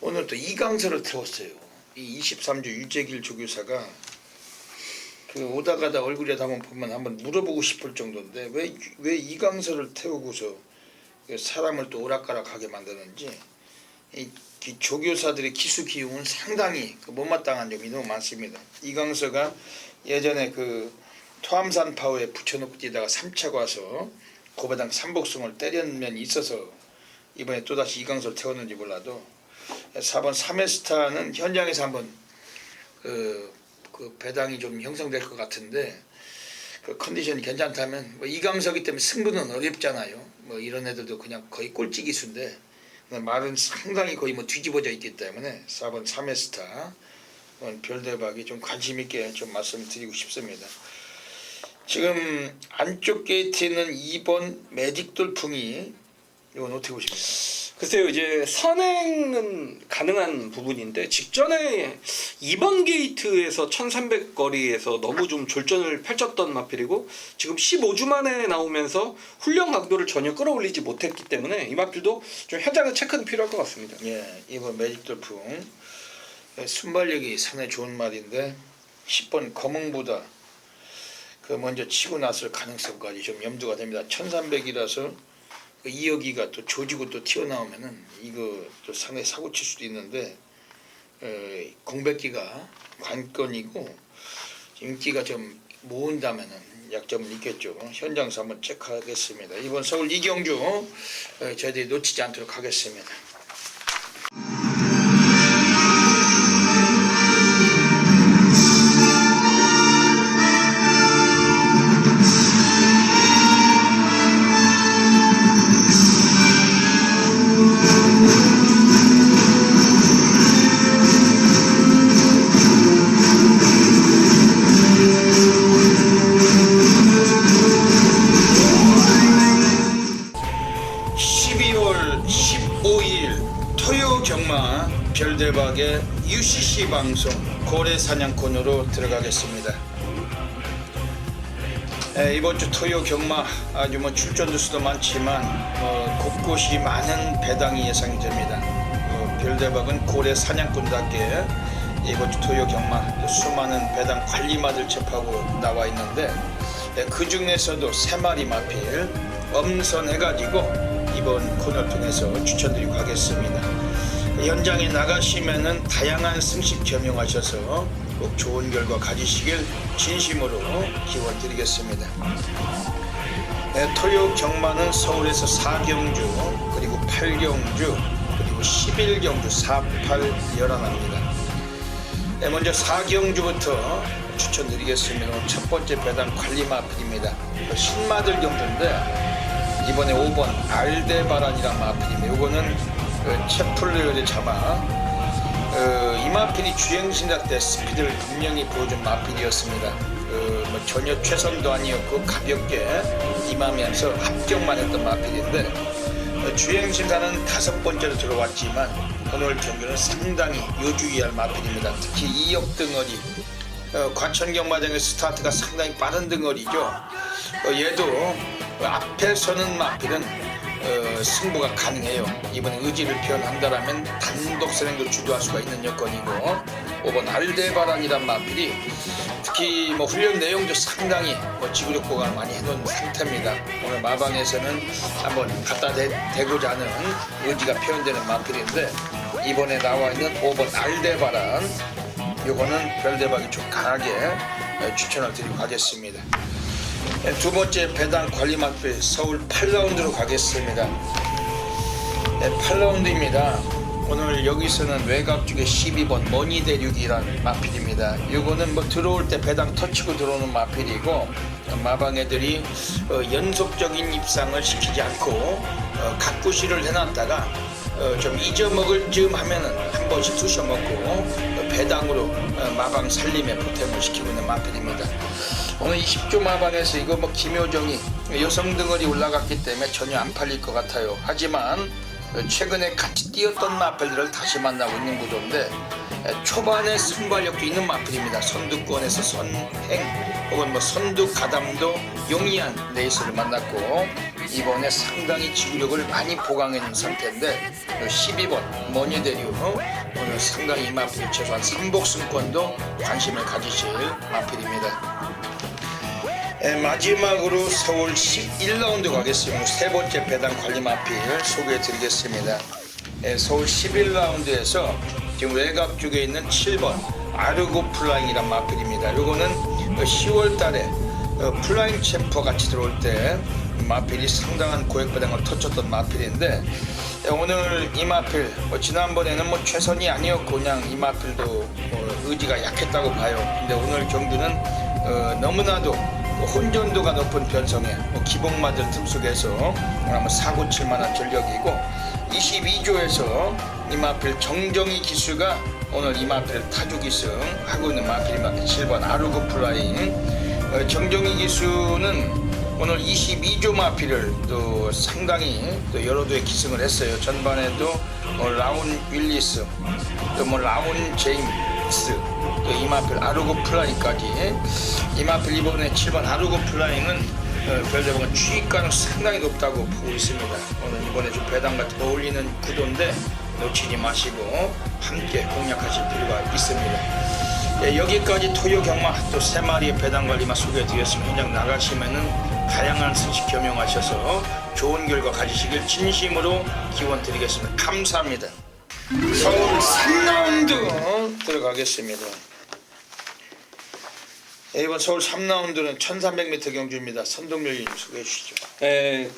오늘 또 이강서를 태웠어요. 이 23조 유재길 조교사가 그 오다 가다 얼굴에 한번 물어보고 싶을 정도인데 왜 이강서를 태우고서 사람을 또 오락가락하게 만드는지 이 조교사들의 기수 기용은 상당히 못마땅한 점이 너무 많습니다. 이강서가 예전에 그 토암산 파워에 붙여놓고 뛰다가 3차가 와서 고배당 3복승을 때리는 면이 있어서 이번에 또다시 이강서를 태웠는지 몰라도 4번 3회 스타는 현장에서 한번 그 배당이 좀 형성될 것 같은데 그 컨디션이 괜찮다면 뭐 이강석이 때문에 승부는 어렵잖아요. 뭐 이런 애들도 그냥 거의 꼴찌 기수인데 말은 상당히 거의 뭐 뒤집어져 있기 때문에 4번 3회스타 별대박이 좀 관심 있게 좀 말씀을 드리고 싶습니다. 지금 안쪽 게이트에 있는 2번 매직 돌풍이 이건 어떻게 보십니까? 글쎄요, 이제 선행은 가능한 부분인데 직전에 2번 게이트에서 1300 거리에서 너무 좀 졸전을 펼쳤던 마필이고 지금 15주 만에 나오면서 훈련 강도를 전혀 끌어올리지 못했기 때문에 이 마필도 좀 현장의 체크는 필요할 것 같습니다. 예, 2번 매직 돌풍 순발력이 상당히 좋은 말인데 10번 검응보다 그 먼저 치고 났을 가능성까지 좀 염두가 됩니다. 1300이라서 그 이어기가 또 조지고 또 튀어나오면은 이거 또 상당히 사고 칠 수도 있는데 공백기가 관건이고 인기가 좀 모은다면은 약점은 있겠죠. 현장에서 한번 체크하겠습니다. 이번 서울 이경주 저희들이 놓치지 않도록 하겠습니다. 별대박의 UCC 방송 고래 사냥꾼으로 들어가겠습니다. 이번 주 토요 경마 아주 뭐 출전도 수도 많지만 곳곳이 많은 배당이 예상이 됩니다. 별대박은 고래 사냥꾼답게 이번 주 토요 경마 수많은 배당 관리마들 접하고 나와 있는데 그 중에서도 3마리 마필 엄선해가지고 이번 코너를 통해서 추천드리고 가겠습니다. 현장에 나가시면은 다양한 승식 겸용하셔서 꼭 좋은 결과 가지시길 진심으로 기원드리겠습니다. 토요 경마는 서울에서 4경주 그리고 8경주 그리고 11경주 4, 8 열어납니다. 먼저 4경주부터 추천드리겠습니다. 첫 번째 배당 관리마필입니다. 신마들 경주인데 이번에 5번 알데바란이란 마필입니다. 이거는 채플레어의 자마 이 마필이 주행신작 때 스피드를 분명히 보여준 마필이었습니다. 뭐 전혀 최선도 아니었고 가볍게 임하면서 합격만 했던 마필인데 주행신사는 5번째로 들어왔지만 오늘 경기는 상당히 요주의할 마필입니다. 특히 2역 등어리 과천경마장의 스타트가 상당히 빠른 등어리죠. 얘도 앞에 서는 마필은 승부가 가능해요. 이번에 의지를 표현한다라면 단독 선행도 주도할 수가 있는 여건이고 5번 알데바란이란 마필이 특히 뭐 훈련 내용도 상당히 지구력 보강을 많이 해놓은 상태입니다. 오늘 마방에서는 한번 갖다 대고자 하는 의지가 표현되는 마필인데 이번에 나와 있는 5번 알데바란 요거는 별대박이 좀 강하게 추천을 드리고 가겠습니다. 두 번째 배당 관리 마필 서울 8라운드로 가겠습니다. 8라운드입니다. 오늘 여기서는 외곽 쪽에 12번 머니대륙이란 마필입니다. 이거는 뭐 들어올 때 배당 터치고 들어오는 마필이고 마방 애들이 연속적인 입상을 시키지 않고 각구시를 해놨다가 좀 잊어먹을 즈음 하면은 한 번씩 쑤셔먹고 배당으로 마방 살림에 보탬을 시키고 있는 마필입니다. 오늘 20조 마방에서 이거 뭐 김효정이 여성 등어리 올라갔기 때문에 전혀 안 팔릴 것 같아요. 하지만 최근에 같이 뛰었던 마필들을 다시 만나고 있는 구조인데 초반에 순발력도 있는 마필입니다. 선두권에서 선행 혹은 뭐 선두 가담도 용이한 레이스를 만났고 이번에 상당히 지구력을 많이 보강해준 상태인데 12번 머니대류 오늘 상당히 이 마필이 최소한 3복승권도 관심을 가지실 마필입니다. 마지막으로 서울 11라운드 가겠습니다. 세 번째 배당 관리 마필 소개해 드리겠습니다. 서울 11라운드에서 지금 외곽 쪽에 있는 7번 아르고 플라잉이란 마필입니다. 이거는 10월 달에 플라잉 챔퍼 같이 들어올 때 마필이 상당한 고액 배당을 터쳤던 마필인데 오늘 이 마필 지난번에는 뭐 최선이 아니었고 그냥 이 마필도 의지가 약했다고 봐요. 근데 오늘 경주는 너무나도 혼전도가 높은 편성에 기복마들 틈속에서 아마 사고 칠 만한 전력이고 22조에서 이마필 정정희 기수가 오늘 이마필 타주 기승하고 있는 마필 이마필 7번 아르고 플라잉. 정정희 기수는 오늘 22조 마필을 또 상당히 또 여러 도에 기승을 했어요. 전반에도 라운 윌리스, 또 라운 제임스, 또 이마필 아르고 플라잉까지. 이마필 이번에 7번 아르고 플라잉은 별대방은 취입 가능 상당히 높다고 보고 있습니다. 오늘 이번에 좀 배당과 더 어울리는 구도인데 놓치지 마시고 함께 공략하실 필요가 있습니다. 예, 여기까지 토요 경마 또 3마리의 배당 관리만 소개해드렸습니다. 현장 나가시면은 다양한 선식 겸용하셔서 좋은 결과 가지시길 진심으로 기원드리겠습니다. 감사합니다. 서울 3라운드 들어가겠습니다. 네, 이번 서울 3라운드는 1300m 경주입니다. 선동열님 소개해 주시죠. 네,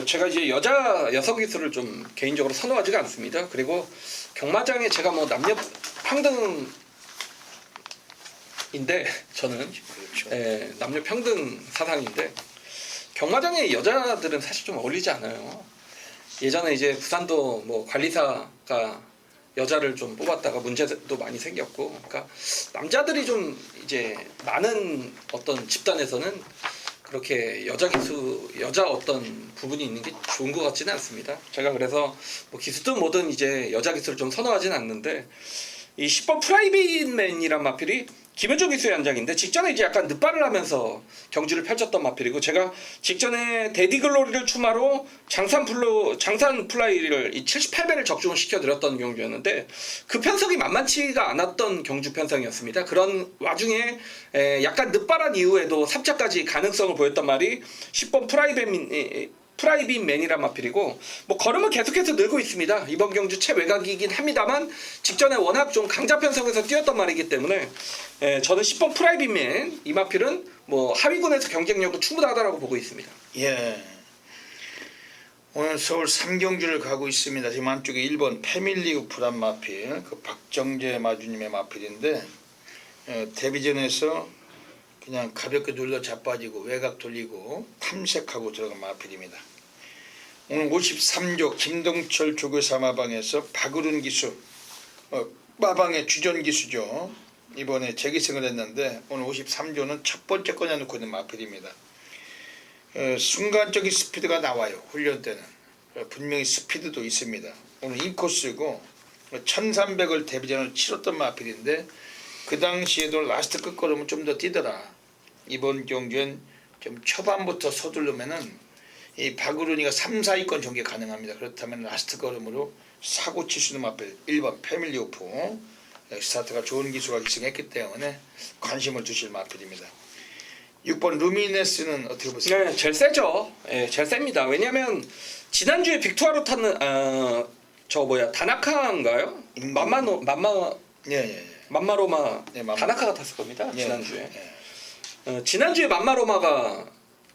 제가 이제 여자 여성 기수를 좀 개인적으로 선호하지가 않습니다. 그리고 경마장에 제가 뭐 남녀 평등인데 저는 그렇죠. 남녀 평등 사상인데 경마장에 여자들은 사실 좀 어울리지 않아요. 예전에 이제 부산도 뭐 관리사가 여자를 좀 뽑았다가 문제도 많이 생겼고, 그러니까 남자들이 좀 이제 많은 어떤 집단에서는 그렇게 여자 어떤 부분이 있는 게 좋은 것 같지는 않습니다. 제가 그래서 뭐 기수든 뭐든 이제 여자 기수를 좀 선호하지는 않는데, 이 10번 프라이빗맨이란 마필이 김현종 기수의 한장인데 직전에 이제 약간 늦발을 하면서 경주를 펼쳤던 마필이고, 제가 직전에 데디글로리를 추마로 장산 플라이를 78배를 적중을 시켜드렸던 경주였는데 그 편성이 만만치가 않았던 경주 편성이었습니다. 그런 와중에 약간 늦발한 이후에도 3차까지 가능성을 보였던 말이 10번 프라이빗맨이란 마필이고, 뭐 걸음은 계속해서 늘고 있습니다. 이번 경주 최외곽이긴 합니다만 직전에 워낙 좀 강자 편성에서 뛰었던 말이기 때문에 저는 10번 프라이빗맨 이 마필은 뭐 하위군에서 경쟁력도 충분하다라고 보고 있습니다. 예. 오늘 서울 3경주를 가고 있습니다. 지금 안쪽에 1번 패밀리 우프란 마필, 그 박정재 마주님의 마필인데 데뷔전에서 그냥 가볍게 눌러 자빠지고 외곽 돌리고 탐색하고 들어간 마필입니다. 오늘 53조 김동철 조교사 마방에서 박으룬 기수, 마방의 주전 기수죠. 이번에 재기승을 했는데 오늘 53조는 첫 번째 꺼내놓고 있는 마필입니다. 순간적인 스피드가 나와요. 훈련 때는 분명히 스피드도 있습니다. 오늘 인코스고 1300을 데뷔전을 치렀던 마필인데 그 당시에도 라스트 끝걸음은 좀 더 뛰더라. 이번 경기엔 좀 초반부터 서두르면은 이 박으룬이가 3, 4위권 전개 가능합니다. 그렇다면 라스트 걸음으로 사고 칠 수 있는 마필 1번 패밀리 오프, 스타트가 좋은 기수가 기승했기 때문에 관심을 두실 마필입니다. 6번 루미네스는 어떻게 보세요? 네, 제일 세죠. 예, 제일 셉니다. 왜냐면 지난주에 빅투아로 탔는 다나카인가요? 만마로마 다나카가 탔을 겁니다. 지난주에. 지난주에 만마로마가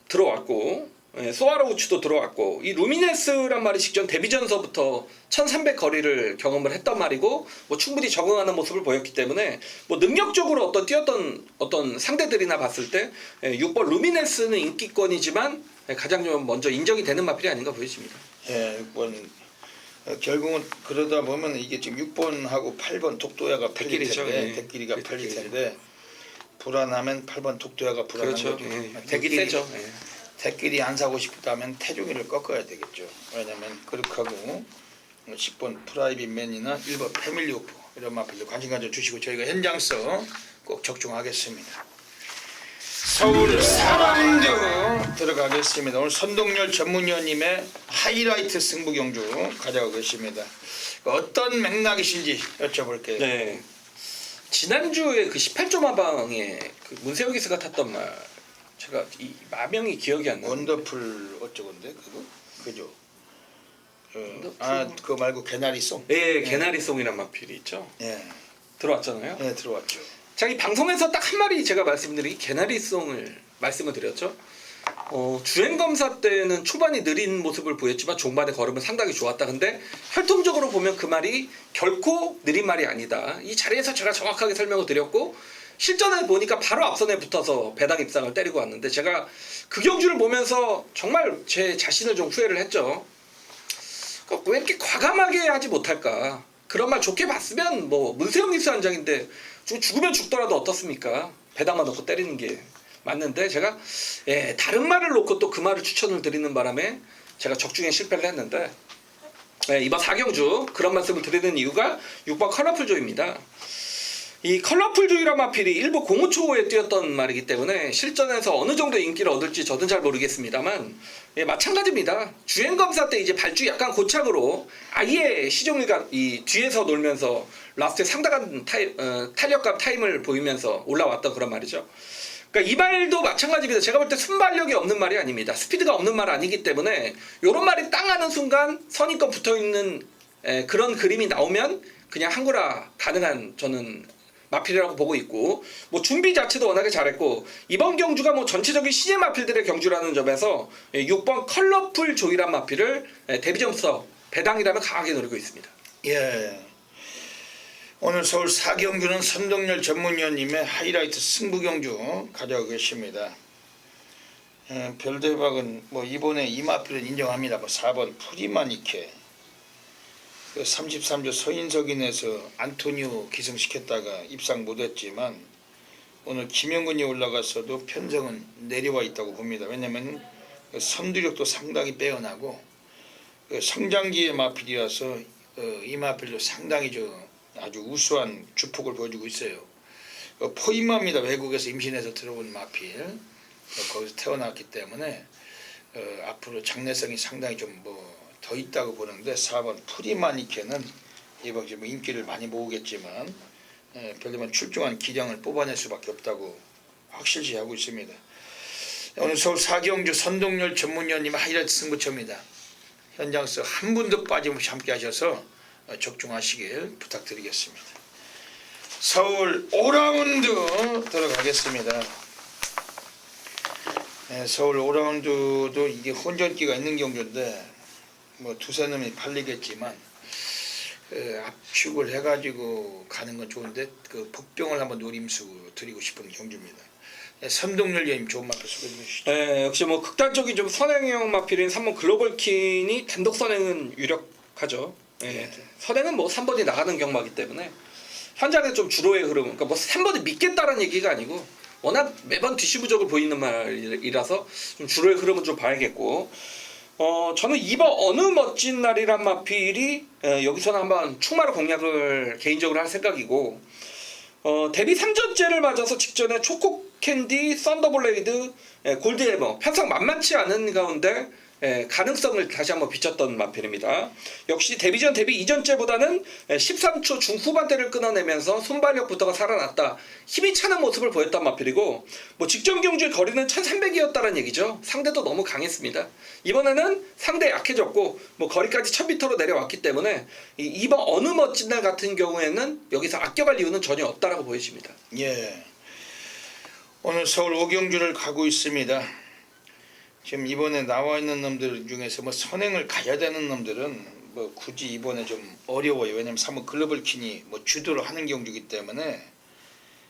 들어왔고, 소아로우츠도 들어왔고, 이 루미네스란 말이 직전 데뷔전서부터 1300 거리를 경험을 했던 말이고, 뭐 충분히 적응하는 모습을 보였기 때문에 뭐 능력적으로 뛰었던 어떤 상대들이나 봤을 때 6번 루미네스는 인기권이지만 가장 좀 먼저 인정이 되는 마필이 아닌가 보여집니다. 예, 6번 결국은 그러다 보면 이게 지금 6번하고 8번 독도야가 팔릴 텐데, 대끼리가 팔릴 텐데 불안하면 8번 독도야가 불안한 그렇죠. 거죠. 대끼리 세죠. 대끼리 안 사고 싶다면 태종이를 꺾어야 되겠죠. 왜냐면 그렇게 하고 10번 프라이빗맨이나 1번 패밀리 오프 이런 마필도 관심 가져주시고 저희가 현장서 꼭 적중하겠습니다. 서울 4라운드 들어가겠습니다. 오늘 선동열 전문위원님의 하이라이트 승부 경주 가져가고 계십니다. 어떤 맥락이신지 여쭤볼게요. 네. 지난주에 그 18조 마방에 그 문세호 기수가 탔던 말, 제가 이 마명이 기억이 안 나요. 원더풀 어쩌건데 그거? 그죠? 그거 말고 개나리송? 네, 개나리송이란 마필이 있죠. 네. 들어왔잖아요. 네, 들어왔죠. 자, 이 방송에서 딱 한 마디 제가 말씀드린 개나리송을 말씀을 드렸죠. 주행 검사 때는 초반이 느린 모습을 보였지만 종반의 걸음은 상당히 좋았다. 근데 혈통적으로 보면 그 말이 결코 느린 말이 아니다. 이 자리에서 제가 정확하게 설명을 드렸고, 실전에 보니까 바로 앞선에 붙어서 배당 입상을 때리고 왔는데 제가 그 경주를 보면서 정말 제 자신을 좀 후회를 했죠. 그러니까 왜 이렇게 과감하게 하지 못할까? 그런 말 좋게 봤으면 뭐 문세영 기수 한 장인데 죽으면 죽더라도 어떻습니까? 배당만 넣고 때리는 게 맞는데 제가 다른 말을 놓고 또 그 말을 추천을 드리는 바람에 제가 적중에 실패를 했는데 이번 4경주 그런 말씀을 드리는 이유가 6번 컬러풀조입니다. 이 컬러풀조이란 마필이 일부 공호초에 뛰었던 말이기 때문에 실전에서 어느 정도 인기를 얻을지 저는 잘 모르겠습니다만 마찬가지입니다. 주행검사 때 이제 발주 약간 고착으로 아예 시종일관 이 뒤에서 놀면서 라스트에 상당한 탄력감 타임을 보이면서 올라왔던 그런 말이죠. 그러니까 이 말도 마찬가지입니다. 제가 볼 때 순발력이 없는 말이 아닙니다. 스피드가 없는 말 아니기 때문에 이런 말이 땅 하는 순간 선입견 붙어있는 그런 그림이 나오면 그냥 한구라 가능한 저는 마필이라고 보고 있고 뭐 준비 자체도 워낙에 잘했고 이번 경주가 뭐 전체적인 신예 마필들의 경주라는 점에서 6번 컬러풀 조이란 마필을 데뷔 점수 배당이라면 강하게 노리고 있습니다. 예. 오늘 서울 4경주는 선동열 전문위원님의 하이라이트 승부 경주 가져가고 계십니다. 별대박은 뭐 이번에 이 마필은 인정합니다. 뭐 4번 프리마니케 33조 서인석인에서 안토니오 기승시켰다가 입상 못했지만 오늘 김영근이 올라갔어도 편성은 내려와 있다고 봅니다. 왜냐하면 선두력도 상당히 빼어나고 성장기의 마필이라서 이 마필도 상당히 아주 우수한 주폭을 보여주고 있어요. 포이마입니다. 외국에서 임신해서 들어온 마필 거기서 태어났기 때문에 앞으로 장래성이 상당히 좀 더 있다고 보는데 4번 프리마니케는 이번 뭐 인기를 많이 모으겠지만 별다른 출중한 기량을 뽑아낼 수밖에 없다고 확실시하고 있습니다. 오늘 서울 4경주 선동열 전문위원님 하이라이트 승부처입니다. 현장에서 한 분도 빠짐없이 함께 하셔서 적중하시길 부탁드리겠습니다. 서울 5라운드 들어가겠습니다. 서울 5라운드도 이게 혼전기가 있는 경주인데 뭐 두세 놈이 팔리겠지만 압축을 해가지고 가는 건 좋은데 그 복병을 한번 노림수 드리고 싶은 경주입니다. 선동열 위원님 좋은 마필 소개해 주시죠. 역시 뭐 극단적인 좀 선행형 마필인 3번 글로벌킨이 단독 선행은 유력하죠. 선행은 뭐 3번이 나가는 경마이기 때문에 현장에 좀 주로의 흐름, 그러니까 뭐 3번이 믿겠다는 얘기가 아니고 워낙 매번 뒤시부적을 보이는 말이라서 좀 주로의 흐름은 좀 봐야겠고, 저는 이번 어느 멋진 날이란 마필이 여기서는 한번 충마로 공략을 개인적으로 할 생각이고, 데뷔 3전째를 맞아서 직전에 초코캔디, 썬더블레이드, 골드해머 편성 만만치 않은 가운데 가능성을 다시 한번 비쳤던 마필입니다. 역시 데뷔전 데뷔 이전째보다는 13초 중후반대를 끊어내면서 순발력부터가 살아났다. 힘이 차는 모습을 보였던 마필이고, 뭐 직전 경주의 거리는 1300이었다는 얘기죠. 상대도 너무 강했습니다. 이번에는 상대 약해졌고 뭐 거리까지 1000m로 내려왔기 때문에 이번 어느 멋진 날 같은 경우에는 여기서 아껴갈 이유는 전혀 없다라고 보여집니다. 예. 오늘 서울 5경주를 가고 있습니다. 지금 이번에 나와 있는 놈들 중에서 뭐 선행을 가야 되는 놈들은 뭐 굳이 이번에 좀 어려워요. 왜냐면 3번 글로벌킨이 뭐 주도를 하는 경주이기 때문에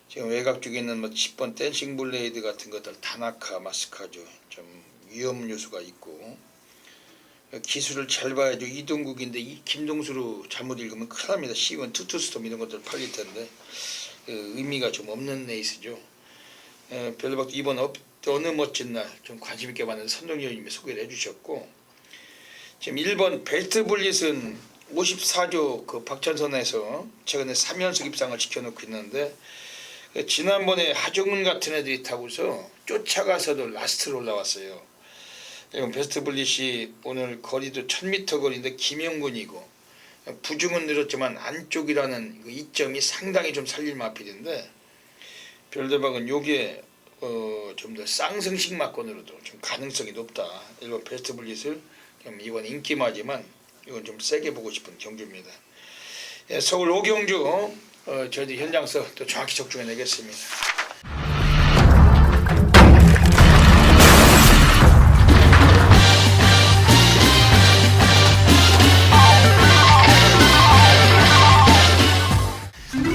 지금 외곽 쪽에 있는 뭐 10번 댄싱 블레이드 같은 것들 타나카, 마스카죠. 좀 위험 요소가 있고 기술을 잘 봐야죠. 이동국인데 이 김동수로 잘못 읽으면 큰일 납니다. C1 투투스톰 이런 것들 팔릴 텐데 의미가 좀 없는 레이스죠. 별로박도 이번 어느 멋진 날 좀 관심 있게 받는 선동위원님이 소개를 해주셨고, 지금 1번 벨트 블릿은 54조 그 박찬선에서 최근에 3연속 입상을 시켜놓고 있는데 지난번에 하정은 같은 애들이 타고서 쫓아가서도 라스트로 올라왔어요. 이건 베스트 블릿이 오늘 거리도 1000m 거리인데 김영근이고 부중은 늘었지만 안쪽이라는 그 이점이 상당히 좀 살릴 마필인데 별대박은 요게 좀 더 쌍승식 마건으로도 좀 가능성이 높다. 일본 베스트 블릿을 이번 인기마지만 이건 좀 세게 보고 싶은 경주입니다. 서울 5경주 저희들 현장에서 또 정확히 적중해 내겠습니다.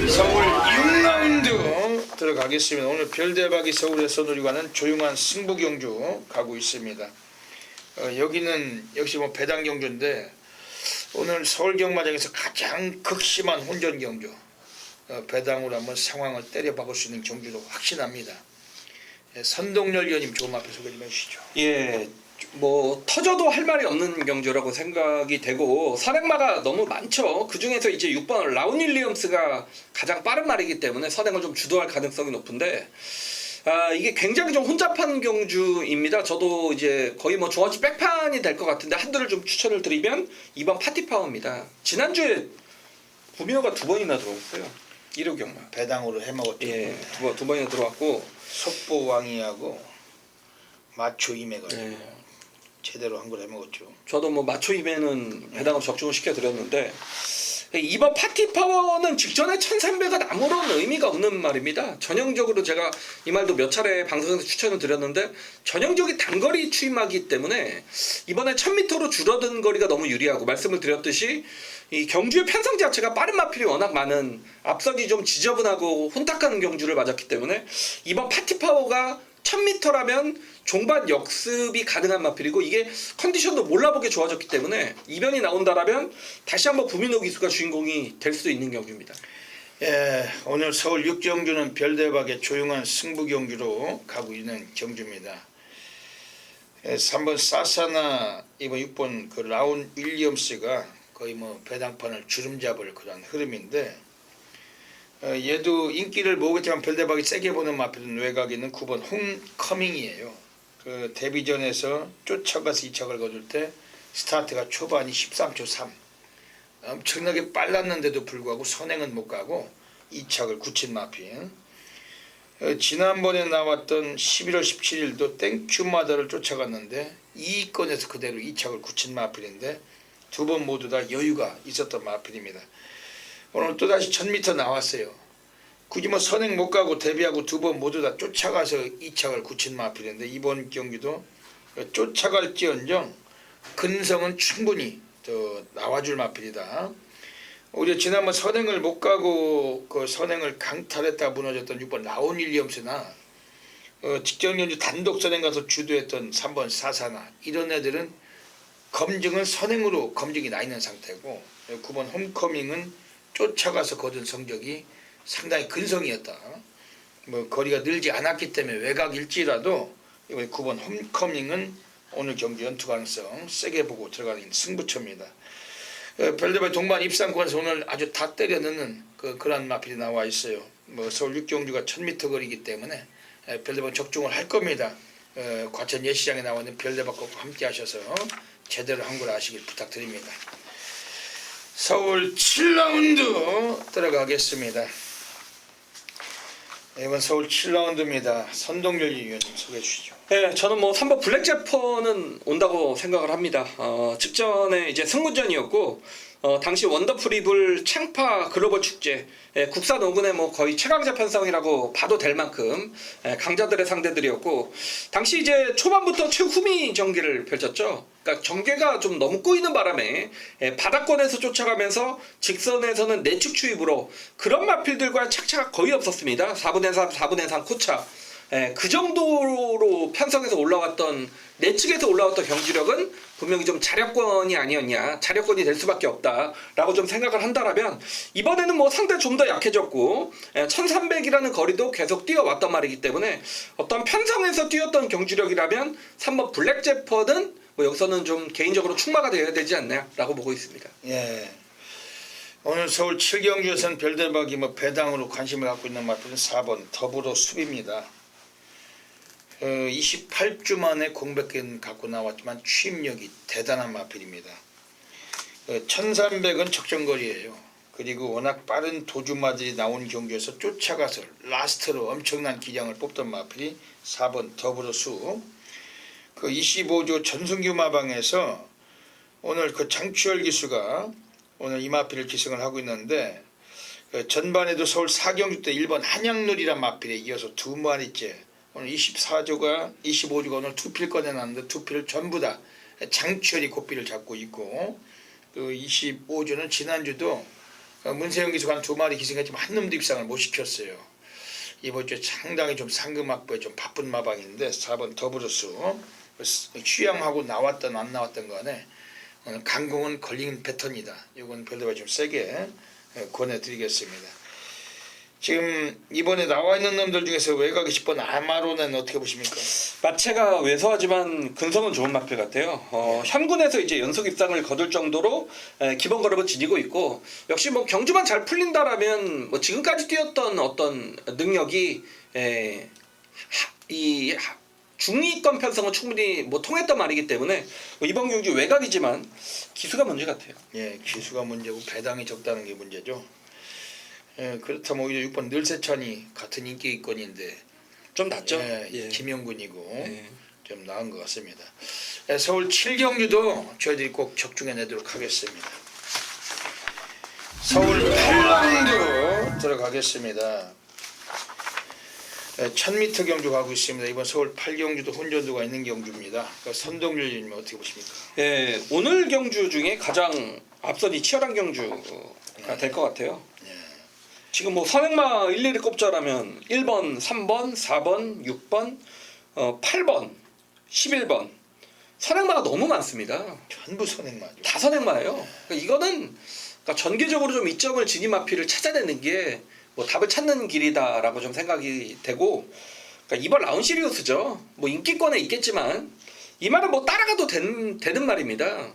서울 6라운드 들어가겠습니다. 하겠습니다. 오늘 별대박이 서울에서 누리고 가는 조용한 승부 경주 가고 있습니다. 여기는 역시 뭐 배당 경주인데 오늘 서울 경마장에서 가장 극심한 혼전 경주. 배당으로 한번 상황을 때려박을 수 있는 경주로 확신합니다. 선동열 의원님 조금 앞에 소개 좀 해주시죠. 예, 뭐 터져도 할 말이 없는 경주라고 생각이 되고 선행마가 너무 많죠. 그 중에서 이제 6번 라운 윌리엄스가 가장 빠른 말이기 때문에 선행을 좀 주도할 가능성이 높은데 이게 굉장히 좀 혼잡한 경주입니다. 저도 이제 거의 뭐 종합지 백판이 될 것 같은데 한두를 좀 추천을 드리면 2번 파티파워입니다. 지난주에 구미호가 2번이나 들어왔어요. 1호 경마. 배당으로 해먹었죠. 예, 두 번이나 들어왔고 속보왕이하고 마초 이맥을 예. 제대로 한 걸 해먹었죠. 저도 뭐 마초 이벤은 배당을 적중을 시켜드렸는데 2번 파티파워는 직전에 1300은 아무런 의미가 없는 말입니다. 전형적으로 제가 이 말도 몇 차례 방송에서 추천을 드렸는데 전형적인 단거리 추임하기 때문에 이번에 1000m로 줄어든 거리가 너무 유리하고 말씀을 드렸듯이 이 경주의 편성 자체가 빠른 마필이 워낙 많은 앞선이 좀 지저분하고 혼탁한 경주를 맞았기 때문에 이번 파티파워가 1000m라면 종반 역습이 가능한 마필이고 이게 컨디션도 몰라보게 좋아졌기 때문에 이변이 나온다라면 다시 한번 부민호 기수가 주인공이 될 수도 있는 경주입니다. 예, 오늘 서울 6경주는 별대박의 조용한 승부 경주로 가고 있는 경주입니다. 3번 사사나 이번 6번 그 라운 윌리엄스가 거의 뭐 배당판을 주름잡을 그런 흐름인데 얘도 인기를 모으겠지만 별대박이 세게 보는 마필은 외곽에 있는 9번 홈커밍이에요. 그 데뷔전에서 쫓아가서 2착을 거둘 때 스타트가 초반이 13초 3 엄청나게 빨랐는데도 불구하고 선행은 못 가고 2착을 굳힌 마필. 지난번에 나왔던 11월 17일도 땡큐마다를 쫓아갔는데 2위권에서 그대로 2착을 굳힌 마필인데 두 번 모두 다 여유가 있었던 마필입니다. 오늘 또다시 1000m 나왔어요. 굳이 뭐 선행 못 가고 데뷔하고 두 번 모두 다 쫓아가서 2착을 굳힌 마필인데 이번 경기도 쫓아갈지언정 근성은 충분히 나와줄 마필이다. 오히려 지난번 선행을 못 가고 그 선행을 강탈했다 무너졌던 6번 라온 윌리엄스나 직전 경주 단독 선행 가서 주도했던 3번 사사나 이런 애들은 검증은 선행으로 검증이 나 있는 상태고 9번 홈커밍은 쫓아가서 거둔 성적이 상당히 근성이었다. 뭐 거리가 늘지 않았기 때문에 외곽일지라도 이번에 9번 홈커밍은 오늘 경기 연투 가능성 세게 보고 들어가는 승부처입니다. 별대박 동반 입상권에서 오늘 아주 다 때려 넣는 그런 마필이 나와 있어요. 뭐 서울 6경주가 1000m 거리이기 때문에 별대박 적중을 할 겁니다. 과천 예시장에 나와 있는 별대박과 함께 하셔서 제대로 한 걸 아시길 부탁드립니다. 서울 7라운드 들어가겠습니다. 이번 서울 7라운드입니다. 선동열 의원님 소개해 주시죠. 네, 저는 뭐 3번 블랙제퍼는 온다고 생각을 합니다. 직전에 이제 승무전이었고 당시 원더풀이블 창파 글로벌 축제 국산 5군의 뭐 거의 최강자 편성이라고 봐도 될 만큼 강자들의 상대들이었고 당시 이제 초반부터 최후미 전개를 펼쳤죠. 그러니까 전개가 좀 너무 꼬이는 바람에 바닥권에서 쫓아가면서 직선에서는 내축 추입으로 그런 마필들과 착차가 거의 없었습니다. 4분의 3, 4분의 3 코차. 그 정도로 편성에서 올라왔던 내측에서 올라왔던 경주력은 분명히 좀 자력권이 아니었냐, 자력권이 될 수밖에 없다라고 좀 생각을 한다라면 이번에는 뭐 상대 좀 더 약해졌고 1300이라는 거리도 계속 뛰어왔단 말이기 때문에 어떤 편성에서 뛰었던 경주력이라면 3번 블랙제퍼는 뭐 여기서는 좀 개인적으로 충마가 되어야 되지 않나라고 보고 있습니다. 예. 오늘 서울 7경주에서는 별대박이 뭐 배당으로 관심을 갖고 있는 마필은 4번 더불어 숲입니다. 28주 만에 공백기는 갖고 나왔지만 취임력이 대단한 마필입니다. 1300은 적정거리예요. 그리고 워낙 빠른 도주마들이 나온 경기에서 쫓아가서 라스트로 엄청난 기량을 뽑던 마필이 4번 더불어 숲. 그 25조 전승규 마방에서 오늘 그 장추열 기수가 오늘 이 마필을 기승을 하고 있는데 전반에도 서울 4경주 때 1번 한양놀이란 마필에 이어서 두 마리째 오늘 24조가 25조가 오늘 투필 꺼내놨는데 투필을 전부 다 장추열이 고삐를 잡고 있고 그 25조는 지난주도 문세영 기수가 한 두 마리 기승했지만 한 놈도 입상을 못 시켰어요. 이번 주에 상당히 좀 상금 확보에 좀 바쁜 마방인데 4번 더블루스 휴양하고 나왔던 안 나왔던 간에 오늘 강공은 걸린 패턴이다. 이건 별도로 좀 세게 권해드리겠습니다. 지금 이번에 나와 있는 놈들 중에서 외곽이 10번 아마로는 어떻게 보십니까? 마체가 왜소하지만 근성은 좋은 마필 같아요. 현군에서 이제 연속 입상을 거둘 정도로 기본 걸음을 지니고 있고, 역시 뭐 경주만 잘 풀린다라면 뭐 지금까지 뛰었던 어떤 능력이 이 중위권 편성은 충분히 뭐 통했단 말이기 때문에 뭐 이번 경주 외곽이지만 기수가 문제 같아요. 예, 기수가 문제고 배당이 적다는 게 문제죠. 예, 그렇다면 오히려 6번 늘세찬이 같은 인기권인데 좀 낫죠. 예. 김영군이고 예. 좀 나은 것 같습니다. 예, 서울 7경주도 저희들이 꼭 적중해 내도록 하겠습니다. 서울 8경주 들어가겠습니다. 1000m 경주 가고 있습니다. 이번 서울 8경주도 혼전도가 있는 경주입니다. 그러니까 선동률님 어떻게 보십니까? 예, 오늘 경주 중에 가장 앞선이 치열한 경주가 될 것 같아요. 지금 뭐 선행마 일일이 꼽자라면 1번, 3번, 4번, 6번, 8번, 11번 선행마가 너무 많습니다. 전부 선행마죠. 다 선행마예요. 그러니까 이거는 그러니까 전개적으로 좀 이점을 지닌 마필을 찾아내는 게 뭐 답을 찾는 길이다라고 좀 생각이 되고, 그러니까 이번 라운시리우스죠. 뭐 인기권에 있겠지만 이 말은 뭐 따라가도 되는 말입니다.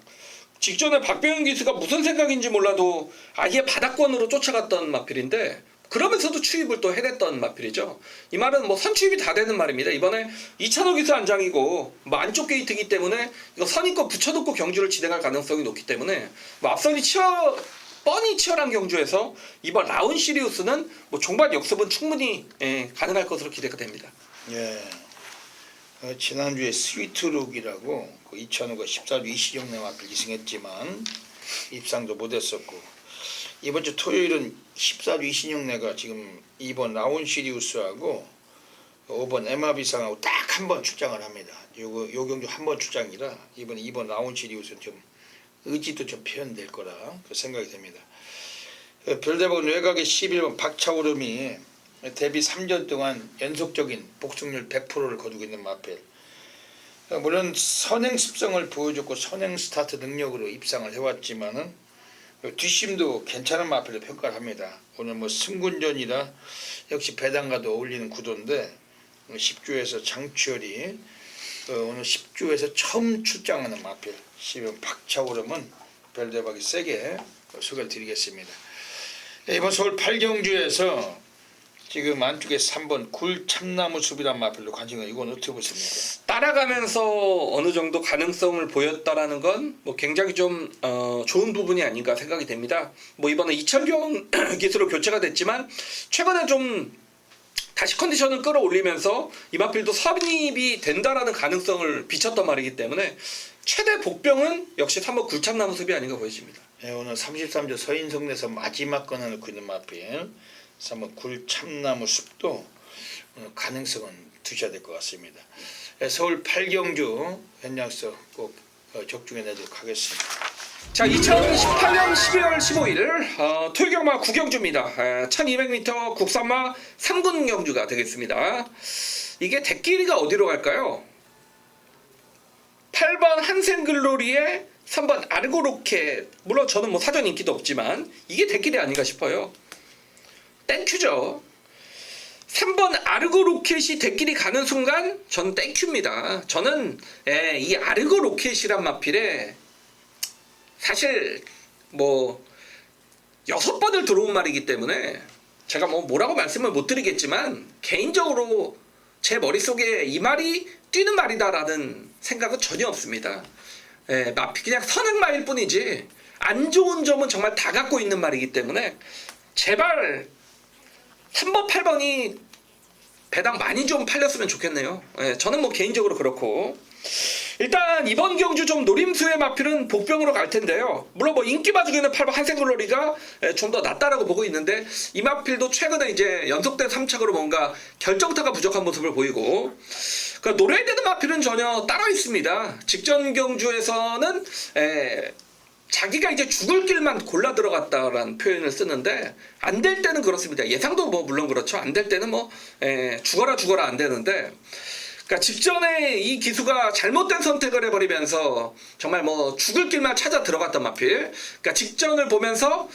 직전에 박병현 기수가 무슨 생각인지 몰라도 아예 바닥권으로 쫓아갔던 마필인데 그러면서도 추입을 또 해냈던 마필이죠. 이 말은 뭐 선추입이 다 되는 말입니다. 이번에 이찬호 기수 안장이고 뭐 안쪽 게이트이기 때문에 이거 선입권 붙여놓고 경주를 진행할 가능성이 높기 때문에 뭐 앞선이 뻔히 치열한 경주에서 이번 라운 시리우스는 뭐 종반 역습은 충분히 가능할 것으로 기대가 됩니다. 예. 지난주에 스위트룩이라고 그 이찬호가 14주 이시정내 마필 기승했지만 입상도 못했었고, 이번 주 토요일은 14주 이신영내가 지금 2번 라운 시리우스하고 5번 에마비상하고 딱 한 번 출장을 합니다. 요 경주 한 번 출장이라 이번 2번 라운 시리우스는 좀 의지도 좀 표현될 거라 그 생각이 됩니다. 별대박은 외곽의 11번 박차오름이 데뷔 3전 동안 연속적인 복승률 100%를 거두고 있는 마필. 물론 선행 습성을 보여줬고 선행 스타트 능력으로 입상을 해왔지만은 뒷심도 괜찮은 마필로 평가를 합니다. 오늘 뭐 승군전이라 역시 배당과도 어울리는 구도인데 10주에서 장추열이 오늘 10주에서 처음 출장하는 마필 10번 박차오름은 별대박이 세게 소개를 드리겠습니다. 이번 서울 8경주에서 지금 안쪽에 3번 굴 참나무 숲이란 마필로 관심을, 이건 어떻게 보십니까? 따라가면서 어느 정도 가능성을 보였다라는 건 뭐 굉장히 좀 좋은 부분이 아닌가 생각이 됩니다. 뭐 이번에 이철경 기수로 교체가 됐지만 최근에 좀 다시 컨디션을 끌어올리면서 이 마필도 선입이 된다라는 가능성을 비쳤던 말이기 때문에 최대 복병은 역시 3번 굴참나무 숲이 아닌가 보여집니다. 네, 오늘 33조 서인성내에서 마지막 건을 넣고 있는 마필 3번 굴참나무 숲도 가능성은 두셔야 될 것 같습니다. 네, 서울 8경주 현장서 꼭 적중해 내도록 하겠습니다. 자, 2018년 12월 15일 토요경마 9경주입니다. 1200m 국산마 3군 경주가 되겠습니다. 이게 대길이가 어디로 갈까요? 8번 한센글로리에 3번 아르고로켓. 물론 저는 뭐 사전 인기도 없지만 이게 대길이 아닌가 싶어요. 땡큐죠. 3번 아르고로켓이 대길이 가는 순간 저는 땡큐입니다. 저는 이 아르고로켓이란 마필에 사실 뭐 6번을 들어온 말이기 때문에 제가 뭐 뭐라고 말씀을 못 드리겠지만 개인적으로 제 머릿속에 이 말이 뛰는 말이다라는 생각은 전혀 없습니다. 마필 그냥 선행말일 뿐이지 안 좋은 점은 정말 다 갖고 있는 말이기 때문에 제발 3번 8번이 배당 많이 좀 팔렸으면 좋겠네요. 저는 뭐 개인적으로 그렇고, 일단 이번 경주 좀 노림수의 마필은 복병으로 갈 텐데요. 물론 뭐 인기 봐주기는 8번 한생글로리가 좀 더 낫다라고 보고 있는데 이 마필도 최근에 이제 연속된 3착으로 뭔가 결정타가 부족한 모습을 보이고, 그러니까 노려야 되는 마필은 전혀 따로 있습니다. 직전 경주에서는 자기가 이제 죽을 길만 골라 들어갔다라는 표현을 쓰는데 안 될 때는 그렇습니다. 예상도 뭐 물론 그렇죠. 안 될 때는 뭐 죽어라 안 되는데 그러니까 직전에 이 기수가 잘못된 선택을 해버리면서 정말 뭐 죽을 길만 찾아 들어갔던 마필. 그러니까 직전을 보면서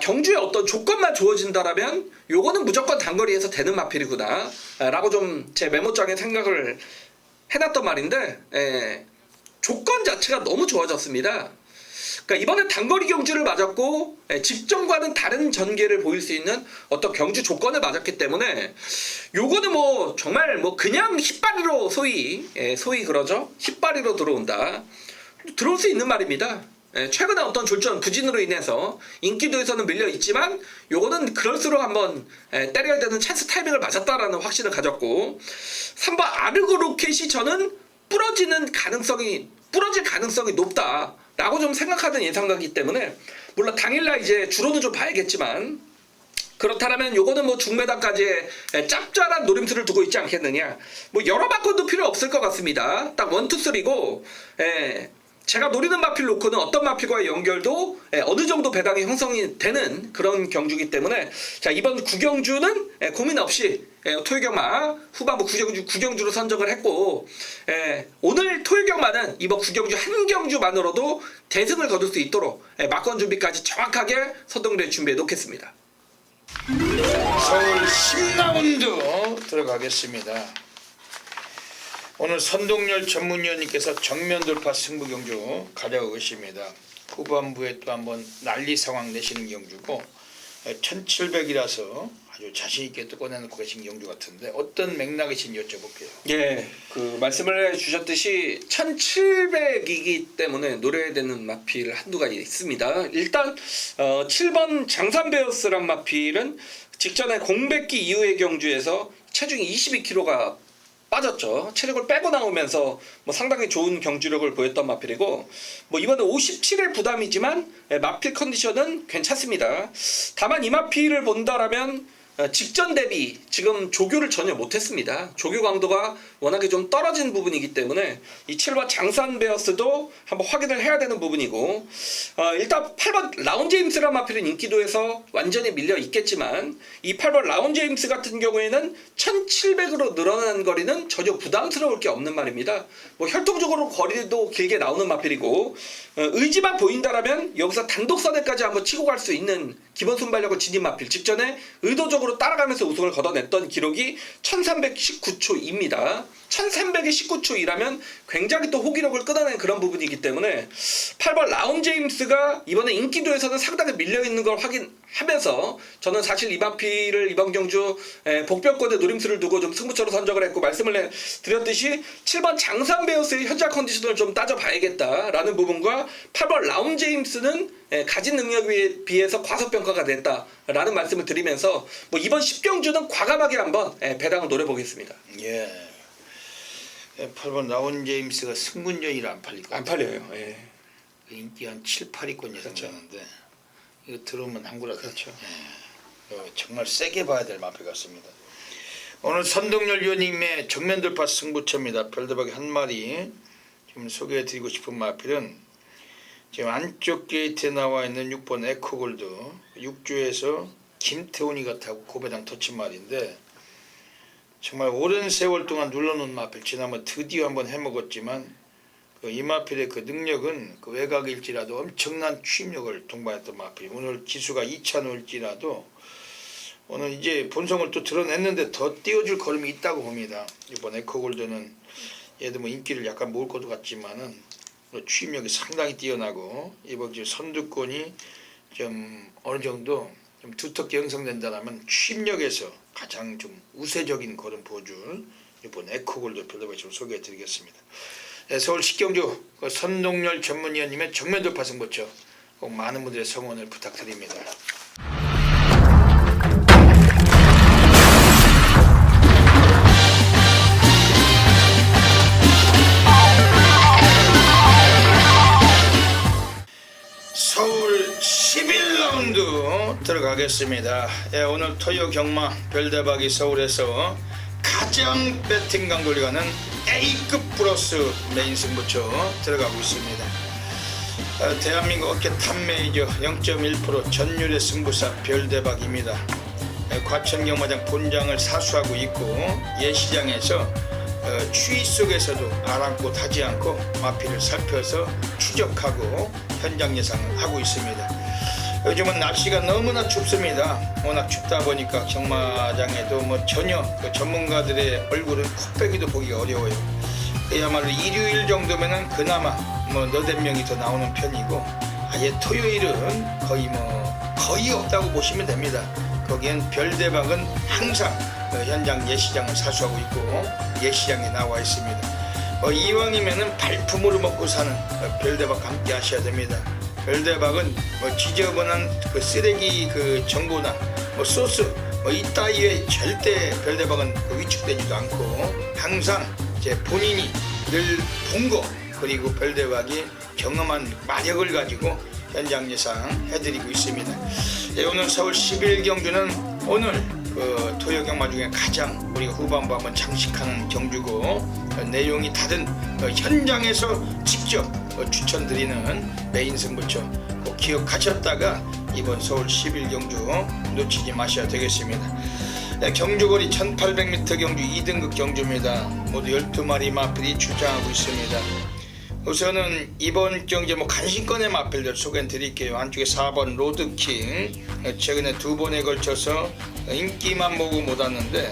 경주에 어떤 조건만 주어진다라면 요거는 무조건 단거리에서 되는 마필이구나 라고 좀 제 메모장에 생각을 해놨던 말인데 조건 자체가 너무 좋아졌습니다. 그러니까 이번에 단거리 경주를 맞았고 직전과는 다른 전개를 보일 수 있는 어떤 경주 조건을 맞았기 때문에 요거는 뭐 정말 뭐 그냥 hit바리로 소위 그러죠. hit바리로 들어올 수 있는 말입니다. 최근에 어떤 졸전 부진으로 인해서 인기도에서는 밀려 있지만 요거는 그럴수록 한번 때려야 되는 찬스 타이밍을 맞았다라는 확신을 가졌고 3번 아르고 로켓이 저는 부러질 가능성이 높다 라고 좀 생각하던 예상가기 때문에 물론 당일날 이제 주로는 좀 봐야겠지만 그렇다면 요거는 뭐 중매단까지의 짭짤한 노림수를 두고 있지 않겠느냐. 뭐 여러 바꿔도 필요 없을 것 같습니다. 딱 1, 2, 3고 제가 노리는 마필 놓고는 어떤 마필과의 연결도 어느 정도 배당이 형성이 되는 그런 경주이기 때문에 자 이번 구경주는 고민 없이 토요경마 후반부 구경주로 선정을 했고 오늘 토요경마는 이번 구경주 한 경주만으로도 대승을 거둘 수 있도록 막건 준비까지 정확하게 선동대 준비해 놓겠습니다. 서울 10라운드 들어가겠습니다. 오늘 선동열 전문위원님께서 정면 돌파 승부 경주 가져오고 계십니다. 후반부에 또 한번 난리 상황 내시는 경주고 1700이라서 아주 자신있게 또 꺼내놓고 계신 경주 같은데 어떤 맥락이신지 여쭤볼게요. 예, 그 말씀을 해주셨듯이 1700이기 때문에 노려야 되는 마필 한두가 있습니다. 일단 7번 장산베어스란 마필은 직전에 공백기 이후의 경주에서 체중이 22kg가 빠졌죠. 체력을 빼고 나오면서 뭐 상당히 좋은 경주력을 보였던 마필이고 뭐 이번에 57의 부담이지만 마필 컨디션은 괜찮습니다. 다만 이 마필을 본다라면 직전 대비 지금 조교를 전혀 못했습니다. 조교 강도가 워낙에 좀 떨어진 부분이기 때문에 이 7번 장산베어스도 한번 확인을 해야 되는 부분이고 일단 8번 라운제임스란 마필은 인기도에서 완전히 밀려 있겠지만 이 8번 라운제임스 같은 경우에는 1700으로 늘어난 거리는 전혀 부담스러울 게 없는 말입니다. 뭐 혈통적으로 거리도 길게 나오는 마필이고 의지만 보인다라면 여기서 단독선에까지 한번 치고 갈 수 있는 기본 순발력을 지닌 마필 직전에 의도적으로 따라가면서 우승을 거둬냈던 기록이 1319초입니다. 1300의 19초이라면 굉장히 또 호기력을 끊어낸 그런 부분이기 때문에 8번 라운제임스가 이번에 인기도에서는 상당히 밀려있는 걸 확인하면서 저는 사실 이 마필을 이번 경주 복병권의 노림수를 두고 좀 승부처로 선정을 했고 말씀을 드렸듯이 7번 장산베어스의 현재 컨디션을 좀 따져봐야겠다라는 부분과 8번 라운제임스는 가진 능력에 비해서 과소평가가 됐다라는 말씀을 드리면서 뭐 이번 10경주는 과감하게 한번 배당을 노려보겠습니다. 예. 8번 라운제임스가 승군전이라 안 팔려요. 예. 인기 한 7, 8위권 예상되는데 이거 들어오면 한구라 그렇죠. 정말 세게 봐야 될 마필 같습니다. 오늘 선동열 위원님의 정면 돌파 승부처입니다. 별대박이 한 마리 지금 소개해드리고 싶은 마필은 지금 안쪽 게이트에 나와 있는 6번 에코골드 6주에서 김태훈이가 타고 고배당 터친 말인데 정말 오랜 세월 동안 눌러놓은 마필 지난번 드디어 한번 해먹었지만 이 마필의 그 능력은 그 외곽일지라도 엄청난 추임력을 동반했던 마필. 오늘 기수가 2차노일지라도 오늘 이제 본성을 또 드러냈는데 더 띄워줄 걸음이 있다고 봅니다. 이번 에코골드는 얘도 뭐 인기를 약간 모을 것도 같지만은 추임력이 상당히 뛰어나고 이번 주 선두권이 좀 어느 정도 좀 두텁게 형성된다면 추임력에서 가장 좀 우세적인 걸음 보여줄 이번 에코골드 별도백으로 소개해드리겠습니다. 서울 식경주 선동열 전문위원님의 정면 돌파 승부처 꼭 많은 분들의 성원을 부탁드립니다. 서울 11라운드 들어가겠습니다. 오늘 토요 경마 별대박이 서울에서 가장 배팅 강돌이 가는 A급 플러스 메인 승부처 들어가고 있습니다. 대한민국 어깨 탑 메이저 0.1% 전율의 승부사 별대박입니다. 과천경마장 본장을 사수하고 있고 예시장에서 추위 속에서도 아랑곳하지 않고 마피를 살펴서 추적하고 현장 예상을 하고 있습니다. 요즘은 날씨가 너무나 춥습니다. 워낙 춥다 보니까 경마장에도 전혀 그 전문가들의 얼굴은 코빼기도 보기가 어려워요. 그야말로 일요일 정도면은 그나마 너댓 명이 더 나오는 편이고, 아예 토요일은 거의 없다고 보시면 됩니다. 거기엔 별대박은 항상 현장 예시장을 사수하고 있고 예시장에 나와 있습니다. 이왕이면은 발품으로 먹고 사는 별대박 함께 하셔야 됩니다. 별대박은 지저분한 그 쓰레기 그 정보나 소스 이따위에 절대 별대박은 위축되지도 않고 항상 제 본인이 늘 본 거, 그리고 별대박이 경험한 마력을 가지고 현장 예상 해드리고 있습니다. 오늘 서울 11 경주는 오늘 토요 경마 중에 가장 우리가 후반부 한번 장식하는 경주고, 내용이 다른 현장에서 직접 추천드리는 메인 승부처 꼭 기억하셨다가 이번 서울 11 경주 놓치지 마셔야 되겠습니다. 경주거리 1800m 경주 2등급 경주입니다. 모두 12마리 마필이 출장하고 있습니다. 우선은 이번 경주 간신권의 마필들 소개해 드릴게요. 안쪽에 4번 로드킹, 최근에 2번에 걸쳐서 인기만 보고 못 왔는데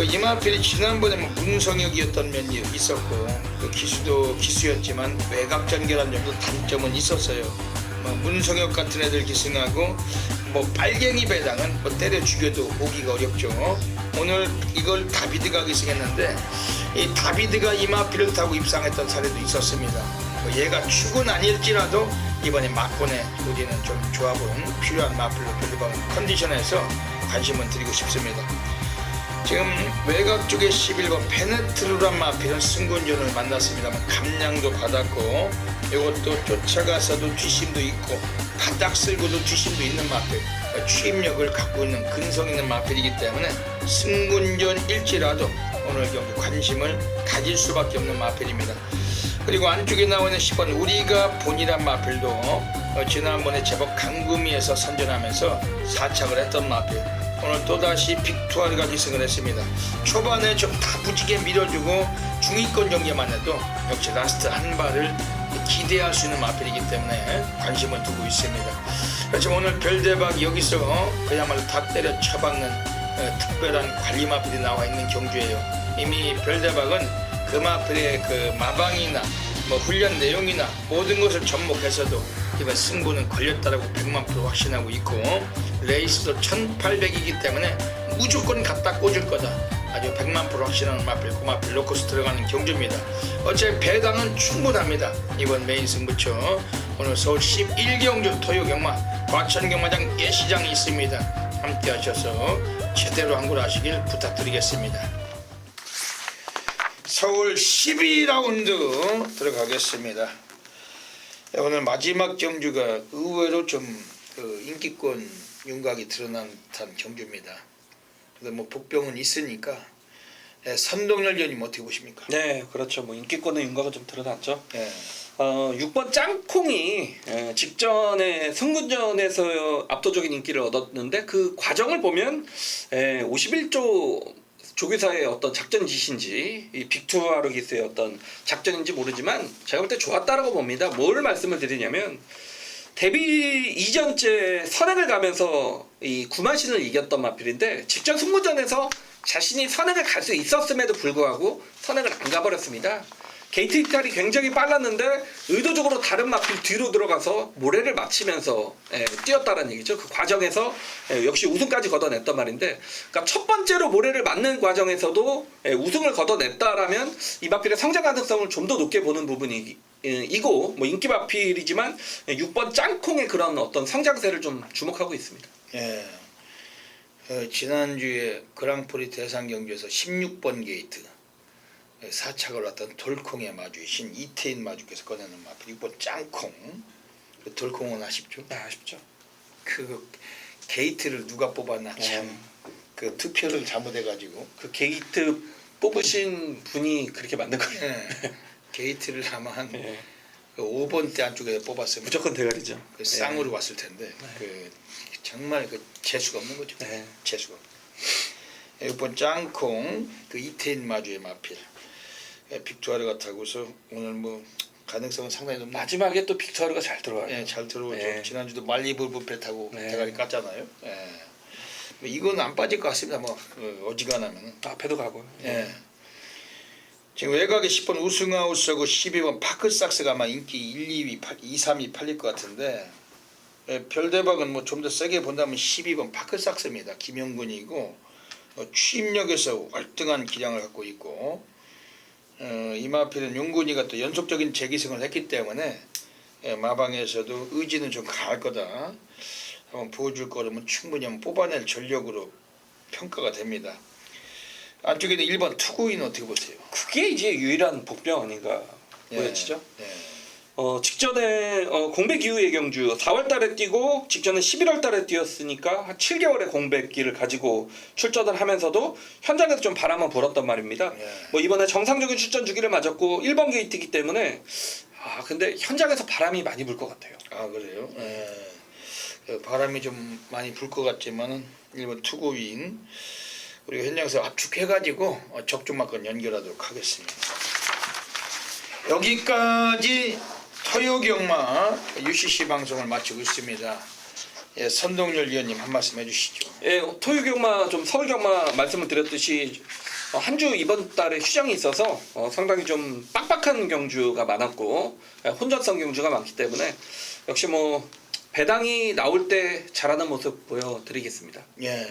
이 마필이 지난번에 문성혁이었던 면이 있었고, 그 기수도 기수였지만 외곽 전결한 정도 단점은 있었어요. 문성혁 같은 애들 기승하고 빨갱이 배당은 때려 죽여도 오기가 어렵죠. 오늘 이걸 다비드가 기승했는데 이 다비드가 이 마필을 타고 입상했던 사례도 있었습니다. 얘가 축은 아닐지라도 이번에 막권에 우리는 좀 조합은 필요한 마필로 별대박 컨디션에서 관심을 드리고 싶습니다. 지금 외곽 쪽에 11번 페네트루란 마필은 승군전을 만났습니다만 감량도 받았고, 이것도 쫓아가서도 뒷심도 있고 바닥 쓸고도 뒷심도 있는 마필, 추임력을 갖고 있는 근성 있는 마필이기 때문에 승군전일지라도 오늘 경주 관심을 가질 수밖에 없는 마필입니다. 그리고 안쪽에 나오는 10번 우리가 본이란 마필도 지난번에 제법 강구미에서 선전하면서 사착을 했던 마필, 오늘 또다시 빅투아르가 기승을 했습니다. 초반에 좀 다부지게 밀어주고 중위권 경기만 해도 역시 라스트 한 발을 기대할 수 있는 마필이기 때문에 관심을 두고 있습니다. 그렇지만 오늘 별대박 여기서 그야말로 다 때려 쳐박는 특별한 관리 마필이 나와 있는 경주예요. 이미 별대박은 그 마필의 그 마방이나 훈련 내용이나 모든 것을 접목해서도 이번 승부는 걸렸다라고 100만% 확신하고 있고, 레이스도 1800이기 때문에 무조건 갖다 꽂을 거다, 아주 100만% 확신하는 마필, 그 마필 놓고서 들어가는 경주입니다. 어차피 배당은 충분합니다. 이번 메인 승부처 오늘 서울 11경주 토요경마 과천경마장 예시장이 있습니다. 함께 하셔서 제대로 한골하시길 부탁드리겠습니다. 서울 12라운드 들어가겠습니다. 오늘 마지막 경주가 의외로 좀 인기권 윤곽이 드러난 듯한 경주입니다. 그래도 복병은 있으니까 선동열전이면 어떻게 보십니까? 네, 그렇죠. 인기권의 윤곽은 좀 드러났죠. 네. 6번 짱콩이 직전에 승군전에서 압도적인 인기를 얻었는데 그 과정을 보면 51조 조교사의 어떤 작전 지시인지 이 빅투아르기스의 어떤 작전인지 모르지만 제가 볼 때 좋았다라고 봅니다. 뭘 말씀을 드리냐면 데뷔 이전째 선행을 가면서 이 구마신을 이겼던 마필인데 직전 승무전에서 자신이 선행을 갈 수 있었음에도 불구하고 선행을 안 가버렸습니다. 게이트 이탈이 굉장히 빨랐는데 의도적으로 다른 마필 뒤로 들어가서 모래를 맞추면서 뛰었다는 얘기죠. 그 과정에서 역시 우승까지 걷어냈단 말인데, 그러니까 첫 번째로 모래를 맞는 과정에서도 우승을 걷어냈다라면 이 마필의 성장 가능성을 좀 더 높게 보는 부분이 이고 인기 마필이지만 6번 짱콩의 그런 어떤 성장세를 좀 주목하고 있습니다. 예. 지난주에 그랑프리 대상 경주에서 16번 게이트 사착을 왔던 돌콩의 마주이신 이태인 마주께서 꺼내는 마필 6번 짱콩. 그 돌콩은 아쉽죠? 아쉽죠. 그 게이트를 누가 뽑았나 참. 그 투표를 잘못해가지고 그 게이트 뽑으신 분이 그렇게 만든 거예요. 게이트를 아마 한 그 5번 대 안쪽에 뽑았으면 무조건 대가리죠. 그 쌍으로 왔을 텐데 그 정말 그 재수가 없는 거죠. 네. 재수가. 6번 짱콩 그 이태인 마주의 마필. 빅투아르가 타고서 오늘 뭐 가능성은 상당히 높네요. 마지막에 또 빅투아르가 잘 들어와요. 예, 잘 들어오죠. 네. 지난주도 말리부 뷔페 타고 네. 대가리 깠잖아요. 예. 뭐 이건 안 빠질 것 같습니다. 뭐 어지간하면. 앞에도 가고. 예. 지금 외곽에 10번 우승아웃하고 12번 파크삭스가 아마 인기 1, 2위, 2, 3위 팔릴 것 같은데 별대박은 뭐 좀 더 세게 본다면 12번 파크삭스입니다. 김영근이고 취임력에서 월등한 기량을 갖고 있고 이마필은 용근이가 또 연속적인 재기승을 했기 때문에 마방에서도 의지는 좀 강할 거다. 한번 보여줄 거라면 충분히 한번 뽑아낼 전력으로 평가가 됩니다. 안쪽에는 1번 투구인 어떻게 보세요? 그게 이제 유일한 복병 아닌가 보여지죠. 직전에 공백 이후의 경주 4월달에 뛰고 직전에 11월달에 뛰었으니까 한 7개월의 공백기를 가지고 출전을 하면서도 현장에서 좀 바람은 불었단 말입니다. 뭐 이번에 정상적인 출전 주기를 맞았고 1번 게이트이기 때문에 근데 현장에서 바람이 많이 불 것 같아요. 아 그래요? 바람이 좀 많이 불 것 같지만은 1번 투구인 우리가 현장에서 압축해가지고 적중마건 연결하도록 하겠습니다. 여기까지 토요경마 UCC 방송을 마치고 있습니다. 선동열 위원님 한 말씀 해주시죠. 예, 토요경마 좀 서울경마 말씀을 드렸듯이 한 주 이번 달에 휴장이 있어서 상당히 좀 빡빡한 경주가 많았고 혼전성 경주가 많기 때문에 역시 뭐 배당이 나올 때 잘하는 모습 보여드리겠습니다. 예.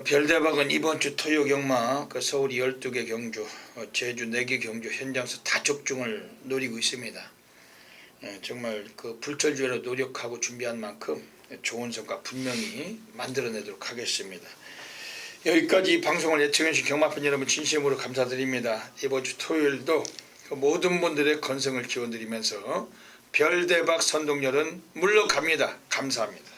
별대박은 이번 주 토요경마 그 서울이 12개 경주 제주 4개 경주 현장에서 다 적중을 노리고 있습니다. 정말 그 불철주야로 노력하고 준비한 만큼 좋은 성과 분명히 만들어내도록 하겠습니다. 여기까지 방송을 예청해주신 경마팬 여러분 진심으로 감사드립니다. 이번 주 토요일도 모든 분들의 건승을 기원드리면서 별대박 선동열은 물러갑니다. 감사합니다.